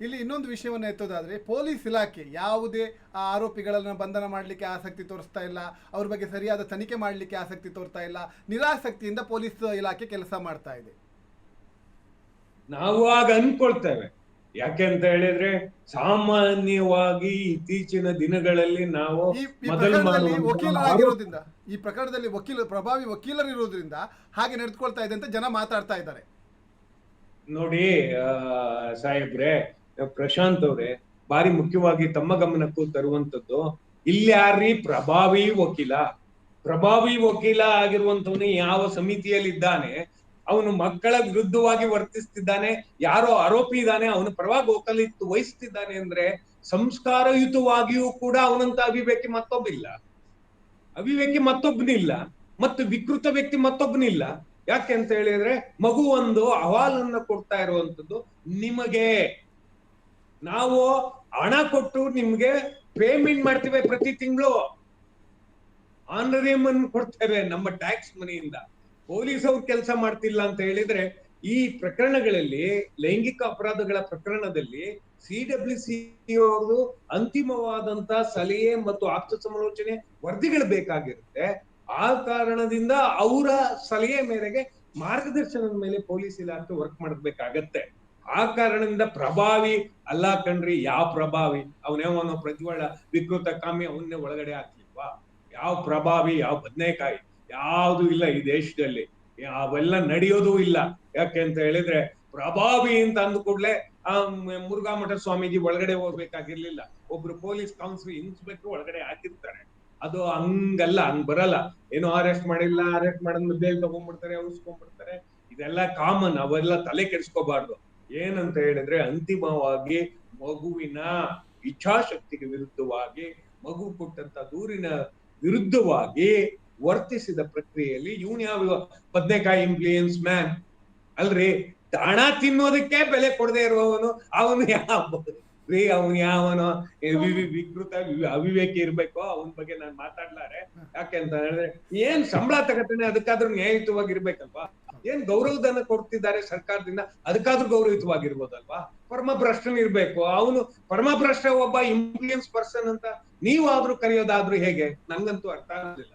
ಇಲ್ಲಿ ಇನ್ನೊಂದು ವಿಷಯವನ್ನ ಎತ್ತೋದಾದ್ರೆ, ಪೊಲೀಸ್ ಇಲಾಖೆ ಯಾವುದೇ ಆರೋಪಿಗಳನ್ನ ಬಂಧನ ಮಾಡ್ಲಿಕ್ಕೆ ಆಸಕ್ತಿ ತೋರಿಸ್ತಾ ಇಲ್ಲ, ಅವ್ರ ಬಗ್ಗೆ ಸರಿಯಾದ ತನಿಖೆ ಮಾಡ್ಲಿಕ್ಕೆ ಆಸಕ್ತಿ ತೋರ್ತಾ ಇಲ್ಲ, ನಿರಾಸಕ್ತಿಯಿಂದ ಪೊಲೀಸ್ ಇಲಾಖೆ ಕೆಲಸ ಮಾಡ್ತಾ ಇದೆ. ನಾವು ಆಗ ಅನ್ಕೊಳ್ತೇವೆ. ಯಾಕೆ ಅಂತ ಹೇಳಿದ್ರೆ ಸಾಮಾನ್ಯವಾಗಿ ಇತ್ತೀಚಿನ ದಿನಗಳಲ್ಲಿ ನಾವು ಈ ಪ್ರಕರಣದಲ್ಲಿ ಪ್ರಭಾವಿ ವಕೀಲರಿರೋದ್ರಿಂದ ಹಾಗೆ ನಡೆದುಕೊಳ್ತಾ ಇದೆ ಅಂತ ಜನ ಮಾತಾಡ್ತಾ ಇದ್ದಾರೆ. ನೋಡಿ ಸಾಹೇಬ್ರೆ, ಪ್ರಶಾಂತ್ ಅವ್ರೆ, ಬಾರಿ ಮುಖ್ಯವಾಗಿ ತಮ್ಮ ಗಮನಕ್ಕೂ ತರುವಂತದ್ದು, ಇಲ್ಲಿ ಯಾರೀ ಪ್ರಭಾವಿ ವಕೀಲ ಆಗಿರುವಂತವನು ಯಾವ ಸಮಿತಿಯಲ್ಲಿ ಇದ್ದಾನೆ, ಅವನು ಮಕ್ಕಳ ವಿರುದ್ಧವಾಗಿ ವರ್ತಿಸ್ತಿದ್ದಾನೆ, ಯಾರೋ ಆರೋಪಿ ಇದ್ದಾನೆ, ಅವನ ಪರವಾಗಿ ವಕಾಲತ್ತು ವಹಿಸ್ತಿದ್ದಾನೆ ಅಂದ್ರೆ ಸಂಸ್ಕಾರಯುತವಾಗಿಯೂ ಕೂಡ ಅವನಂತ ಅವಿವೇಕಿ ಮತ್ತೊಬ್ಬನಿಲ್ಲ ಮತ್ತು ವಿಕೃತ ವ್ಯಕ್ತಿ ಮತ್ತೊಬ್ಬನಿಲ್ಲ. ಯಾಕೆ ಅಂತ ಹೇಳಿದ್ರೆ ಮಗು ಒಂದು ಅಹವಾಲನ್ನ ಕೊಡ್ತಾ ಇರುವಂತದ್ದು ನಿಮಗೆ, ನಾವು ಹಣ ಕೊಟ್ಟು ನಿಮ್ಗೆ ಪೇಮೆಂಟ್ ಮಾಡ್ತೇವೆ, ಪ್ರತಿ ತಿಂಗಳು ಆನರೇಮ್ ಅನ್ನು ಕೊಡ್ತೇವೆ ನಮ್ಮ ಟ್ಯಾಕ್ಸ್ ಮನಿಯಿಂದ. ಪೊಲೀಸ್ ಅವ್ರು ಕೆಲಸ ಮಾಡ್ತಿಲ್ಲ ಅಂತ ಹೇಳಿದ್ರೆ ಈ ಪ್ರಕರಣಗಳಲ್ಲಿ, ಲೈಂಗಿಕ ಅಪರಾಧಗಳ ಪ್ರಕರಣದಲ್ಲಿ CWC ಅವರು ಅಂತಿಮವಾದಂತ ಸಲಹೆ ಮತ್ತು ಆಪ್ತ ಸಮಾಲೋಚನೆ ವರದಿಗಳು ಬೇಕಾಗಿರುತ್ತೆ. ಆ ಕಾರಣದಿಂದ ಅವರ ಸಲಹೆ ಮೇರೆಗೆ ಮಾರ್ಗದರ್ಶನದ ಮೇಲೆ ಪೊಲೀಸ್ ಇಲಾಖೆ ವರ್ಕ್ ಮಾಡಬೇಕಾಗತ್ತೆ. ಆ ಕಾರಣದಿಂದ ಪ್ರಭಾವಿ ಅಲ್ಲ ಕಣ್ರಿ, ಯಾವ ಪ್ರಭಾವಿ, ಅವನೇವನೋ ಪ್ರಜ್ವಳ ವಿಕೃತ ಕಾಮಿ ಅವನ್ನೇ ಒಳಗಡೆ ಹಾಕ್ಲಿಲ್ವಾ? ಯಾವ ಪ್ರಭಾವಿ, ಯಾವ ಬದನೆಕಾಯಿ, ಯಾವುದು ಇಲ್ಲ ಈ ದೇಶದಲ್ಲಿ, ಅವೆಲ್ಲ ನಡೆಯೋದು ಇಲ್ಲ. ಯಾಕೆ ಅಂತ ಹೇಳಿದ್ರೆ ಪ್ರಭಾವಿ ಅಂತ ಅಂದ ಕೂಡ್ಲೆ ಆ ಮುರುಘಾ ಮಠ ಸ್ವಾಮೀಜಿ ಒಳಗಡೆ ಹೋಗ್ಬೇಕಾಗಿರ್ಲಿಲ್ಲ, ಒಬ್ರು ಪೊಲೀಸ್ ಕೌನ್ಸಿಲ್ ಇನ್ಸ್ಪೆಕ್ಟರ್ ಒಳಗಡೆ ಹಾಕಿರ್ತಾರೆ. ಅದು ಹಂಗಲ್ಲ, ಹಂಗ್ ಬರಲ್ಲ. ಏನೋ ಅರೆಸ್ಟ್ ಮಾಡಿಲ್ಲ, ಅರೆಸ್ಟ್ ಮಾಡಿದ್ಮೇಲೆ ಬೇಲ್ ತಗೊಂಡ್ಬಿಡ್ತಾರೆ, ಉಳಿಸ್ಕೊಂಡ್ಬಿಡ್ತಾರೆ. ಇದೆಲ್ಲ ಕಾಮನ್, ಅವೆಲ್ಲ ತಲೆ ಕೆಡಿಸ್ಕೋಬಾರ್ದು. ಏನಂತ ಹೇಳಿದ್ರೆ ಅಂತಿಮವಾಗಿ ಮಗುವಿನ ಇಚ್ಛಾಶಕ್ತಿಗೆ ವಿರುದ್ಧವಾಗಿ, ಮಗು ಕೊಟ್ಟಂತ ದೂರಿನ ವಿರುದ್ಧವಾಗಿ ವರ್ತಿಸಿದ ಪ್ರಕ್ರಿಯೆಯಲ್ಲಿ ಇವನ್ ಯಾವ ಬದ್ನೆಕಾಯಿ ಇನ್ಫ್ಲೂಯೆನ್ಸ್ ಮ್ಯಾನ್ ಅಲ್ರಿ? ಹಣ ತಿನ್ನೋದಕ್ಕೆ ಬೆಲೆ ಕೊಡದೆ ಇರುವವನು ಅವನು ಅವನು ಯಾವನೋ ವಿಕೃತ ಅವಿವೇಕಿ ಇರ್ಬೇಕು. ಅವನ ಬಗ್ಗೆ ನಾನು ಮಾತಾಡ್ಲಾರೆ. ಯಾಕೆ ಅಂತ ಹೇಳಿದ್ರೆ ಏನ್ ಸಂಬಳ ತಗತಾನೆ, ಅದಕ್ಕಾದ್ರೂ ನ್ಯಾಯಯುತವಾಗಿರ್ಬೇಕಲ್ವಾ? ಏನ್ ಗೌರವಧನ ಕೊಡ್ತಿದ್ದಾರೆ ಸರ್ಕಾರದಿಂದ, ಅದಕ್ಕಾದ್ರೂ ಗೌರವಯುತವಾಗಿರ್ಬೋದಲ್ವಾ? ಪರಮಭ್ರಷ್ಟನ್ ಇರ್ಬೇಕು ಅವನು. ಪರಮಭ್ರಷ್ಟ ಒಬ್ಬ ಇನ್ಫ್ಲೂಯೆನ್ಸ್ ಪರ್ಸನ್ ಅಂತ ನೀವಾದ್ರೂ ಕರೆಯೋದಾದ್ರೂ ಹೇಗೆ? ನಂಗಂತೂ ಅರ್ಥ ಆಗೋದಿಲ್ಲ.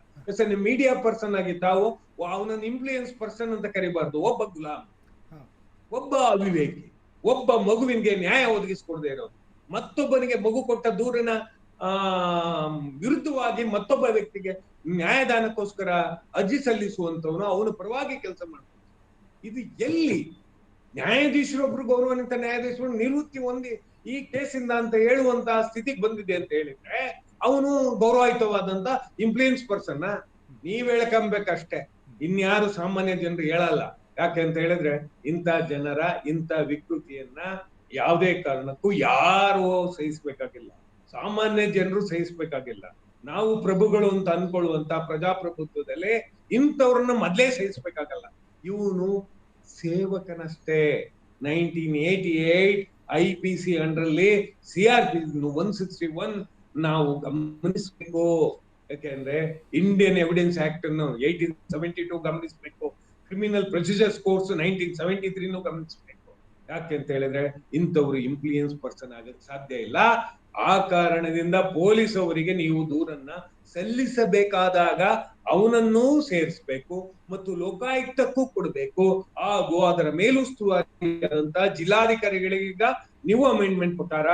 ನಿಮ್ ಮೀಡಿಯಾ ಪರ್ಸನ್ ಆಗಿ ತಾವು ಅವನನ್ನ ಇನ್ಫ್ಲೂಯೆನ್ಸ್ ಪರ್ಸನ್ ಅಂತ ಕರಿಬಾರ್ದು. ಒಬ್ಬ ಗುಲಾಮ್, ಒಬ್ಬ ಅವಿವೇಕಿ, ಒಬ್ಬ ಮಗುವಿಗೆ ನ್ಯಾಯ ಒದಗಿಸ್ಕೊಡದೆ ಇರೋದು, ಮತ್ತೊಬ್ಬನಿಗೆ ಮಗು ಕೊಟ್ಟ ದೂರಿನ ವಿರುದ್ಧವಾಗಿ ಮತ್ತೊಬ್ಬ ವ್ಯಕ್ತಿಗೆ ನ್ಯಾಯದಾನಕ್ಕೋಸ್ಕರ ಅರ್ಜಿ ಸಲ್ಲಿಸುವಂತವನು, ಅವನು ಪರವಾಗಿ ಕೆಲಸ ಮಾಡ್ತಾನೆ. ಇದು ಎಲ್ಲಿ ನ್ಯಾಯಾಧೀಶರೊಬ್ರು, ಗೌರವಾನ್ವಿತ ನ್ಯಾಯಾಧೀಶರು ನಿವೃತ್ತಿ ಹೊಂದಿ ಈ ಕೇಸಿಂದ ಅಂತ ಹೇಳುವಂತಹ ಸ್ಥಿತಿಗೆ ಬಂದಿದೆ ಅಂತ ಹೇಳಿದ್ರೆ ಅವನು ಗೌರವಯುತವಾದಂತ ಇನ್ಫ್ಲೂಯೆನ್ಸ್ ಪರ್ಸನ್ ನೀವ್ ಹೇಳ್ಕೊಂಬೇಕಷ್ಟೇ, ಇನ್ಯಾರು ಸಾಮಾನ್ಯ ಜನರು ಹೇಳಲ್ಲ. ಯಾಕೆ ಅಂತ ಹೇಳಿದ್ರೆ ಇಂಥ ಜನರ ಇಂಥ ವಿಕೃತಿಯನ್ನ ಯಾವುದೇ ಕಾರಣಕ್ಕೂ ಯಾರು ಸಹಿಸ್ಬೇಕಾಗಿಲ್ಲ, ಸಾಮಾನ್ಯ ಜನರು ಸಹಿಸ್ಬೇಕಾಗಿಲ್ಲ. ನಾವು ಪ್ರಭುಗಳು ಅಂತ ಅನ್ಕೊಳ್ಳುವಂತ ಪ್ರಜಾಪ್ರಭುತ್ವದಲ್ಲಿ ಇಂಥವ್ರನ್ನ ಮೊದ್ಲೇ ಸಹಿಸ್ಬೇಕಾಗಲ್ಲ. ಇವನು ಸೇವಕನಷ್ಟೇ. 1988 IPC ಅಂಡ್ರಲ್ಲಿ CRP 161 ನಾವು ಗಮನಿಸ್ಬೇಕು. ಯಾಕೆಂದ್ರೆ ಇಂಡಿಯನ್ ಎವಿಡೆನ್ಸ್ ಆಕ್ಟ್ ಅನ್ನು 1872 ಗಮನಿಸ್ಬೇಕು, ಕ್ರಿಮಿನಲ್ ಪ್ರೊಸೀಜರ್ಸ್ ಕೋರ್ಸ್ 1973 ಗಮನಿಸ್ಬೇಕು. ಯಾಕೆ ಅಂತ ಹೇಳಿದ್ರೆ ಇಂಥವ್ರು ಇನ್ಫ್ಲೂಯೆನ್ಸ್ ಪರ್ಸನ್ ಆಗಕ್ಕೆ ಸಾಧ್ಯ ಇಲ್ಲ. ಆ ಕಾರಣದಿಂದ ಪೊಲೀಸ್ ಅವರಿಗೆ ನೀವು ದೂರನ್ನ ಸಲ್ಲಿಸಬೇಕಾದಾಗ ಅವನನ್ನೂ ಸೇರಿಸ್ಬೇಕು ಮತ್ತು ಲೋಕಾಯುಕ್ತಕ್ಕೂ ಕೊಡಬೇಕು. ಹಾಗೂ ಅದರ ಮೇಲುಸ್ತುವಾರಿಯಾದಂತಹ ಜಿಲ್ಲಾಧಿಕಾರಿಗಳಿಗ ನೀವು ಅಮೆಂಡ್ಮೆಂಟ್ ಪ್ರಕಾರ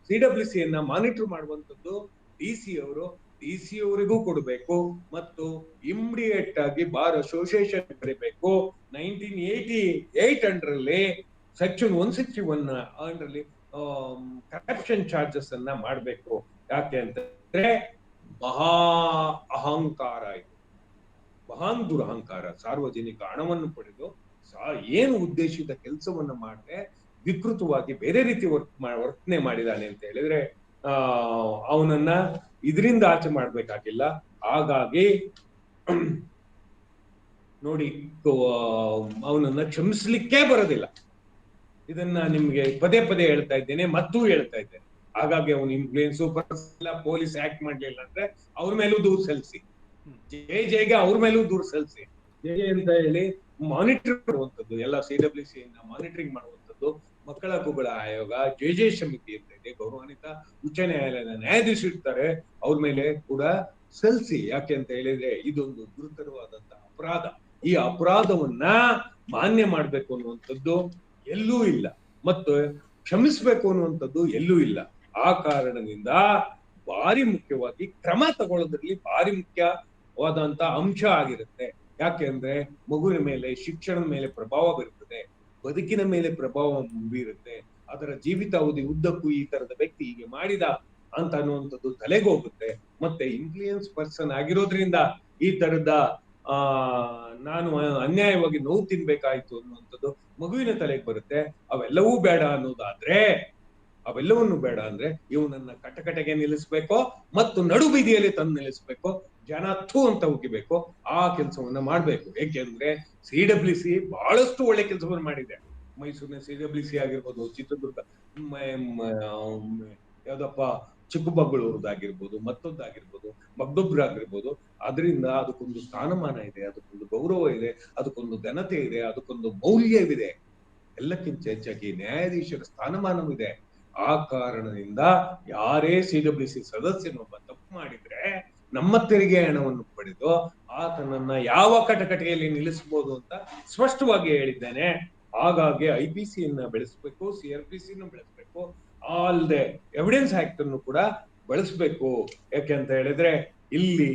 CWC ಯನ್ನ ಮಾನಿಟರ್ ಮಾಡುವಂತದ್ದು DC ಅವರು, DC ಅವರಿಗೂ ಕೊಡಬೇಕು ಮತ್ತು ಇಮಿಡಿಯೇಟ್ ಆಗಿ ಬಾರ್ ಅಸೋಸಿಯೇಷನ್ ಕರಿಬೇಕು. 1988 ಅಂಡ್ರಲ್ಲಿ ಸೆಕ್ಷನ್ 161 ಅಂಡ್ರಲ್ಲಿ ಕರಪ್ಷನ್ ಚಾರ್ಜಸ್ ಅನ್ನ ಮಾಡ್ಬೇಕು. ಯಾಕೆ ಅಂತಂದ್ರೆ ಮಹಾ ಅಹಂಕಾರ, ಇದು ಮಹಾನ್ ದುರಹಂಕಾರ. ಸಾರ್ವಜನಿಕ ಹಣವನ್ನು ಪಡೆದು ಏನು ಉದ್ದೇಶಿತ ಕೆಲಸವನ್ನ ಮಾಡದೆ ವಿಕೃತವಾಗಿ ಬೇರೆ ರೀತಿ ವರ್ತನೆ ಮಾಡಿದಾನೆ ಅಂತ ಹೇಳಿದ್ರೆ ಅವನನ್ನ ಇದರಿಂದ ಆಚೆ ಮಾಡ್ಬೇಕಾಗಿಲ್ಲ. ಹಾಗಾಗಿ ನೋಡಿ, ಅವನನ್ನ ಕ್ಷಮಿಸ್ಲಿಕ್ಕೆ ಬರೋದಿಲ್ಲ. ಇದನ್ನ ನಿಮ್ಗೆ ಪದೇ ಪದೇ ಹೇಳ್ತಾ ಇದ್ದೇನೆ, ಮತ್ತೂ ಹೇಳ್ತಾ ಇದ್ದೇನೆ. ಹಾಗಾಗಿ ಅವನು ಇನ್ಫ್ಲೂಯೆನ್ಸ್ ಪೊಲೀಸ್ ಆಕ್ಟ್ ಮಾಡ್ಲಿಲ್ಲ ಅಂದ್ರೆ ಅವ್ರ ಮೇಲೂ ದೂರು ಸಲ್ಲಿಸಿ, ಜೆಗೆ ಅವ್ರ ಮೇಲೂ ದೂರು ಸಲ್ಲಿಸಿ. ಜೆ ಅಂತ ಹೇಳಿ ಮಾನಿಟರ್ ಮಾಡುವಂಥದ್ದು, ಎಲ್ಲ CWC ಮಾನಿಟರಿಂಗ್ ಮಾಡುವಂಥದ್ದು ಮಕ್ಕಳ ಹಕ್ಕುಗಳ ಆಯೋಗ, ಜೆ ಸಮಿತಿ ಅಂತ ಇದೆ, ಗೌರವಾನ್ವಿತ ಉಚ್ಚ ನ್ಯಾಯಾಲಯದ ನ್ಯಾಯಾಧೀಶರು ಇರ್ತಾರೆ, ಅವ್ರ ಮೇಲೆ ಕೂಡ ಸಲ್ಲಿಸಿ. ಯಾಕೆ ಅಂತ ಹೇಳಿದ್ರೆ ಇದೊಂದು ಗುರುತರವಾದಂತ ಅಪರಾಧ. ಈ ಅಪರಾಧವನ್ನ ಮಾನ್ಯ ಮಾಡ್ಬೇಕು ಅನ್ನುವಂಥದ್ದು ಎಲ್ಲೂ ಇಲ್ಲ ಮತ್ತು ಕ್ಷಮಿಸ್ಬೇಕು ಅನ್ನುವಂಥದ್ದು ಎಲ್ಲೂ ಇಲ್ಲ. ಆ ಕಾರಣದಿಂದ ಭಾರಿ ಮುಖ್ಯವಾಗಿ ಕ್ರಮ ತಗೊಳ್ಳೋದ್ರಲ್ಲಿ ಭಾರಿ ಮುಖ್ಯವಾದಂತ ಅಂಶ ಆಗಿರುತ್ತೆ. ಯಾಕೆ ಅಂದ್ರೆ ಮಗುವಿನ ಮೇಲೆ, ಶಿಕ್ಷಣದ ಮೇಲೆ ಪ್ರಭಾವ ಬೀರುತ್ತದೆ, ಬದುಕಿನ ಮೇಲೆ ಪ್ರಭಾವ ಬೀರುತ್ತೆ. ಅದರ ಜೀವಿತಾವಧಿ ಉದ್ದಕ್ಕೂ ಈ ತರದ ವ್ಯಕ್ತಿ ಹೀಗೆ ಮಾಡಿದ ಅಂತ ಅನ್ನುವಂಥದ್ದು ತಲೆಗೋಗುತ್ತೆ. ಮತ್ತೆ ಇನ್ಫ್ಲೂಯೆನ್ಸ್ ಪರ್ಸನ್ ಆಗಿರೋದ್ರಿಂದ ಈ ತರದ ನಾನು ಅನ್ಯಾಯವಾಗಿ ನೋವು ತಿನ್ಬೇಕಾಯ್ತು ಅನ್ನುವಂಥದ್ದು ಮಗುವಿನ ತಲೆಗೆ ಬರುತ್ತೆ. ಅವೆಲ್ಲವೂ ಬೇಡ ಅನ್ನೋದಾದ್ರೆ, ಅವೆಲ್ಲವನ್ನು ಬೇಡ ಅಂದ್ರೆ ಇವನನ್ನ ಕಟಕಟೆಗೆ ನಿಲ್ಲಿಸ್ಬೇಕು ಮತ್ತು ನಡು ಬೀದಿಯಲ್ಲಿ ತಂದು ನಿಲ್ಲಿಸ್ಬೇಕು, ಜನ ಥೂ ಅಂತ ಉಗಿಬೇಕು. ಆ ಕೆಲಸವನ್ನ ಮಾಡ್ಬೇಕು. ಏಕೆಂದ್ರೆ CWC ಬಹಳಷ್ಟು ಒಳ್ಳೆ ಕೆಲಸವನ್ನು ಮಾಡಿದೆ. ಮೈಸೂರಿನ CWC ಆಗಿರ್ಬೋದು, ಚಿತ್ರದುರ್ಗ ಯಾವ್ದಪ್ಪ ಚಿಕ್ಕಮಗಳೂರದಾಗಿರ್ಬೋದು, ಮತ್ತೊಂದಾಗಿರ್ಬೋದು, ಮಗ್ದೊಬ್ರಾಗಿರ್ಬೋದು, ಅದರಿಂದ ಅದಕ್ಕೊಂದು ಸ್ಥಾನಮಾನ ಇದೆ, ಅದಕ್ಕೊಂದು ಗೌರವ ಇದೆ, ಅದಕ್ಕೊಂದು ಘನತೆ ಇದೆ, ಅದಕ್ಕೊಂದು ಮೌಲ್ಯವಿದೆ. ಎಲ್ಲಕ್ಕಿಂತ ಹೆಚ್ಚಾಗಿ ನ್ಯಾಯಾಧೀಶರ ಸ್ಥಾನಮಾನವಿದೆ. ಆ ಕಾರಣದಿಂದ ಯಾರೇ CWC ಸದಸ್ಯನೊಬ್ಬ ತಪ್ಪು ಮಾಡಿದ್ರೆ ನಮ್ಮ ತೆರಿಗೆ ಹಣವನ್ನು ಪಡೆದು ಆತನನ್ನ ಯಾವ ಕಟಕಟೆಯಲ್ಲಿ ನಿಲ್ಲಿಸಬಹುದು ಅಂತ ಸ್ಪಷ್ಟವಾಗಿ ಹೇಳಿದ್ದೇನೆ. ಹಾಗಾಗಿ IPC ಬೆಳೆಸ್ಬೇಕು, CRPC ಬೆಳೆಸ್ಬೇಕು, ಅಲ್ಲದೆ ಎವಿಡೆನ್ಸ್ ಆಕ್ಟ್ ಅನ್ನು ಕೂಡ ಬಳಸಬೇಕು. ಯಾಕೆ ಅಂತ ಹೇಳಿದ್ರೆ ಇಲ್ಲಿ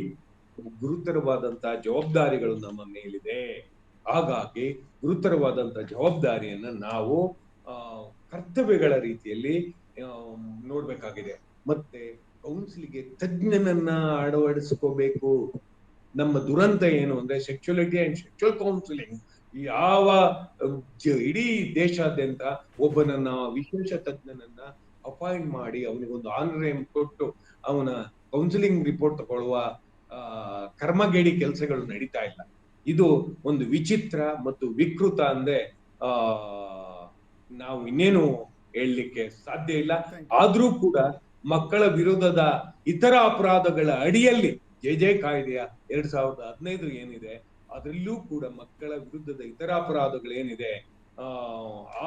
ಗುರುತರವಾದಂತಹ ಜವಾಬ್ದಾರಿಗಳು ನಮ್ಮ ಮೇಲಿದೆ. ಹಾಗಾಗಿ ಗುರುತರವಾದಂತ ಜವಾಬ್ದಾರಿಯನ್ನ ನಾವು ಕರ್ತವ್ಯಗಳ ರೀತಿಯಲ್ಲಿ ನೋಡ್ಬೇಕಾಗಿದೆ. ಮತ್ತೆ ಕೌನ್ಸಿಲಿಗೆ ತಜ್ಞನನ್ನ ಅಳವಡಿಸ್ಕೋಬೇಕು. ನಮ್ಮ ದುರಂತ ಏನು ಅಂದ್ರೆ ಸೆಕ್ಚುಯಾಲಿಟಿ ಅಂಡ್ ಸೆಕ್ಚುಯಲ್ ಕೌನ್ಸಿಲಿಂಗ್ ಯಾವ ಇಡೀ ದೇಶಾದ್ಯಂತ ಒಬ್ಬನನ್ನ ವಿಶೇಷ ತಜ್ಞನನ್ನ ಅಪಾಯಿಂಟ್ ಮಾಡಿ ಅವನಿಗೊಂದು ಆನರೇಮ್ ಕೊಟ್ಟು ಅವನ ಕೌನ್ಸಿಲಿಂಗ್ ರಿಪೋರ್ಟ್ ತಗೊಳ್ಳುವ ಕರ್ಮಗೇಡಿ ಕೆಲಸಗಳು ನಡೀತಾ ಇಲ್ಲ. ಇದು ಒಂದು ವಿಚಿತ್ರ ಮತ್ತು ವಿಕೃತ ಅಂದ್ರೆ ನಾವು ಇನ್ನೇನು ಹೇಳಲಿಕ್ಕೆ ಸಾಧ್ಯ ಇಲ್ಲ. ಆದ್ರೂ ಕೂಡ ಮಕ್ಕಳ ವಿರುದ್ಧದ ಇತರ ಅಪರಾಧಗಳ ಅಡಿಯಲ್ಲಿ ಜೆ ಕಾಯ್ದೆಯ 2015 ಏನಿದೆ ಅದರಲ್ಲೂ ಕೂಡ ಮಕ್ಕಳ ವಿರುದ್ಧದ ಇತರ ಅಪರಾಧಗಳೇನಿದೆ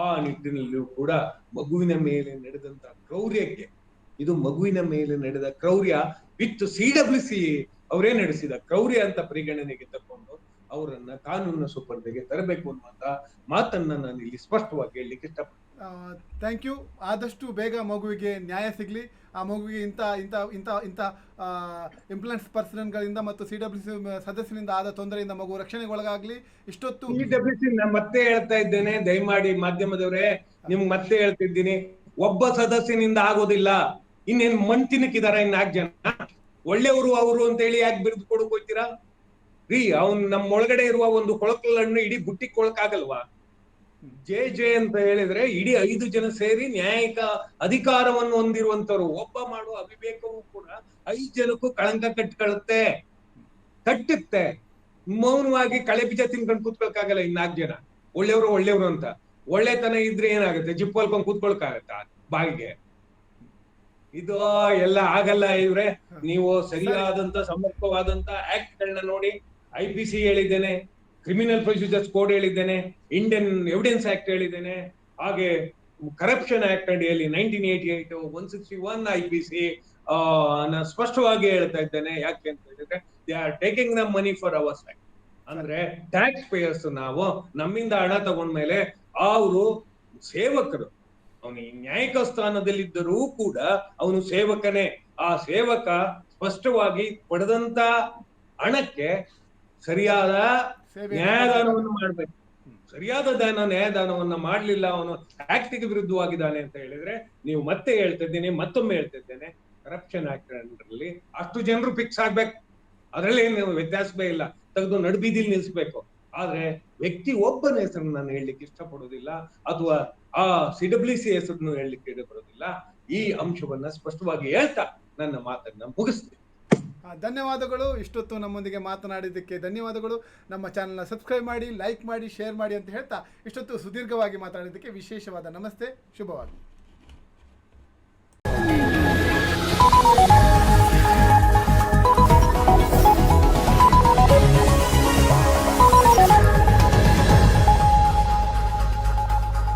ಆ ನಿಟ್ಟಿನಲ್ಲೂ ಕೂಡ ಮಗುವಿನ ಮೇಲೆ ನಡೆದಂತ ಕ್ರೌರ್ಯಕ್ಕೆ, ಇದು ಮಗುವಿನ ಮೇಲೆ ನಡೆದ ಕ್ರೌರ್ಯ ವಿತ್ CWC ಅವರೇ ನಡೆಸಿದ ಕ್ರೌರ್ಯ ಅಂತ ಪರಿಗಣನೆಗೆ ತಕೊಂಡು ಅವರನ್ನ ಕಾನೂನಿನ ಸುಪರ್ದೆಗೆ ತರಬೇಕು ಅನ್ನುವಂತ ಮಾತನ್ನ ನಾನು ಇಲ್ಲಿ ಸ್ಪಷ್ಟವಾಗಿ ಹೇಳಲಿಕ್ಕೆ ಇಷ್ಟಪಡ್ತೀನಿ. Thank you. ಆದಷ್ಟು ಬೇಗ ಮಗುವಿಗೆ ನ್ಯಾಯ ಸಿಗಲಿ. ಆ ಮಗುವಿಗೆ ಇಂಥ ಇಂಪ್ಲಾಂಟ್ಸ್ ಪರ್ಸನ್ಗಳಿಂದ ಮತ್ತು CWC ಸದಸ್ಯನಿಂದ ಆದ ತೊಂದರೆಯಿಂದ ಮಗು ರಕ್ಷಣೆಗೊಳಗಾಗ್ಲಿ. ಇಷ್ಟೊತ್ತು CWC ಮತ್ತೆ ಹೇಳ್ತಾ ಇದ್ದೇನೆ, ದಯಮಾಡಿ ಮಾಧ್ಯಮದವರೇ ನಿಮ್ಗೆ ಮತ್ತೆ ಹೇಳ್ತಿದ್ದೀನಿ, ಒಬ್ಬ ಸದಸ್ಯನಿಂದ ಆಗೋದಿಲ್ಲ. ಇನ್ನೇನ್ ಮಂತಿನಕ್ಕಿದಾರ 4 ಜನ ಒಳ್ಳೆಯವರು ಅವರು ಅಂತ ಹೇಳಿ ಯಾಕೆ ಬಿರುದು ಕೊಡಕ್ ಹೋಗ್ತೀರಾ ರೀ? ಅವ್ನ್ ನಮ್ಮೊಳಗಡೆ ಇರುವ ಒಂದು ಕೊಳಕಲನ್ನು ಇಡೀ ಬುಟ್ಟಿ ಕೊಳಕಾಗಲ್ವಾ? ಜೆ ಅಂತ ಹೇಳಿದ್ರೆ ಇಡೀ 5 ಜನ ಸೇರಿ ನ್ಯಾಯಿಕ ಅಧಿಕಾರವನ್ನು ಹೊಂದಿರುವಂತವ್ರು. ಒಬ್ಬ ಮಾಡುವ ಅವಿವೇಕವೂ ಕೂಡ 5 ಜನಕ್ಕೂ ಕಳಂಕ ಕಟ್ಟುತ್ತೆ. ಮೌನವಾಗಿ ಕಳೆ ಬೀಜ ತಿನ್ಕೊಂಡು ಕೂತ್ಕೊಳಕಾಗಲ್ಲ 4 ಜನ ಒಳ್ಳೆಯವರು ಅಂತ. ಒಳ್ಳೆತನ ಇದ್ರೆ ಏನಾಗುತ್ತೆ? ಜಿಪ್ ಹೊಲ್ಕೊಂಡ್ ಕೂತ್ಕೊಳಕಾಗತ್ತ ಬಾಯಿಗೆ? ಇದು ಎಲ್ಲ ಆಗಲ್ಲ ಇವ್ರೆ. ನೀವು ಸರಿಯಾದಂತ ಸಮರ್ಪಕವಾದಂತ ಆಕ್ಟ್ ಗಳನ್ನ ನೋಡಿ. IPC ಹೇಳಿದ್ದೇನೆ, ಕ್ರಿಮಿನಲ್ ಪ್ರೊಸೀಜರ್ಸ್ ಕೋಡ್ ಹೇಳಿದ್ದೇನೆ, ಇಂಡಿಯನ್ ಎವಿಡೆನ್ಸ್ ಆಕ್ಟ್ ಹೇಳಿದ್ದೇನೆ, ಹಾಗೆ ಕರಪ್ಷನ್ ಆಕ್ಟ್ ಅಡಿಯಲ್ಲಿ 1988 161 IPC ಸ್ಪಷ್ಟವಾಗಿ ಹೇಳ್ತಾ ಇದ್ದೇನೆ. ಯಾಕೆ ಅಂತ ಹೇಳಿದ್ರೆ they are taking the money for our side. ಅಂದ್ರೆ ಟ್ಯಾಕ್ಸ್ ಪೇಯರ್ಸ್, ನಾವು ನಮ್ಮಿಂದ ಹಣ ತಗೊಂಡ್ಮೇಲೆ ಅವರು ಸೇವಕರು. ಅವನು ನ್ಯಾಯಿಕ ಸ್ಥಾನದಲ್ಲಿದ್ದರೂ ಕೂಡ ಅವನು ಸೇವಕನೇ. ಆ ಸೇವಕ ಸ್ಪಷ್ಟವಾಗಿ ಪಡೆದಂತ ಹಣಕ್ಕೆ ಸರಿಯಾದ ನ್ಯಾಯದಾನವನ್ನು ಮಾಡ್ಬೇಕು. ಸರಿಯಾದ ನ್ಯಾಯದಾನವನ್ನ ಮಾಡ್ಲಿಲ್ಲ, ಅವನು ಆಕ್ಟಿಗೆ ವಿರುದ್ಧವಾಗಿದ್ದಾನೆ ಅಂತ ಹೇಳಿದ್ರೆ, ನೀವು ಮತ್ತೊಮ್ಮೆ ಹೇಳ್ತಿದ್ದೇನೆ, ಕರಪ್ಷನ್ ಆಕ್ಟ್ ಅಲ್ಲಿ ಅಷ್ಟು ಜನರು ಫಿಕ್ಸ್ ಆಗ್ಬೇಕು. ಅದ್ರಲ್ಲಿ ಏನು ವ್ಯತ್ಯಾಸವೇ ಇಲ್ಲ. ತೆಗೆದು ನಡುಬೀದಿಲಿ ನಿಲ್ಸ್ಬೇಕು. ಆದ್ರೆ ವ್ಯಕ್ತಿ ಒಬ್ಬನ ಹೆಸರನ್ನು ನಾನು ಹೇಳಲಿಕ್ಕೆ ಇಷ್ಟಪಡೋದಿಲ್ಲ, ಅಥವಾ ಆ CWC ಹೆಸರನ್ನು ಹೇಳಲಿಕ್ಕೆ ಇಷ್ಟಪಡೋದಿಲ್ಲ. ಈ ಅಂಶವನ್ನ ಸ್ಪಷ್ಟವಾಗಿ ಹೇಳ್ತಾ ನನ್ನ ಮಾತನ್ನ ಮುಗಿಸ್ತೀನಿ. ಧನ್ಯವಾದಗಳು. ಇಷ್ಟೊತ್ತು ನಮ್ಮೊಂದಿಗೆ ಮಾತನಾಡಿದ್ದಕ್ಕೆ ಧನ್ಯವಾದಗಳು. ನಮ್ಮ ಚಾನಲ್ನ ಸಬ್ಸ್ಕ್ರೈಬ್ ಮಾಡಿ, ಲೈಕ್ ಮಾಡಿ, ಶೇರ್ ಮಾಡಿ ಅಂತ ಹೇಳ್ತಾ ಇಷ್ಟೊತ್ತು ಸುದೀರ್ಘವಾಗಿ ಮಾತಾಡಿದ್ದಕ್ಕೆ ವಿಶೇಷವಾದ ನಮಸ್ತೆ. ಶುಭವಾಗಲಿ.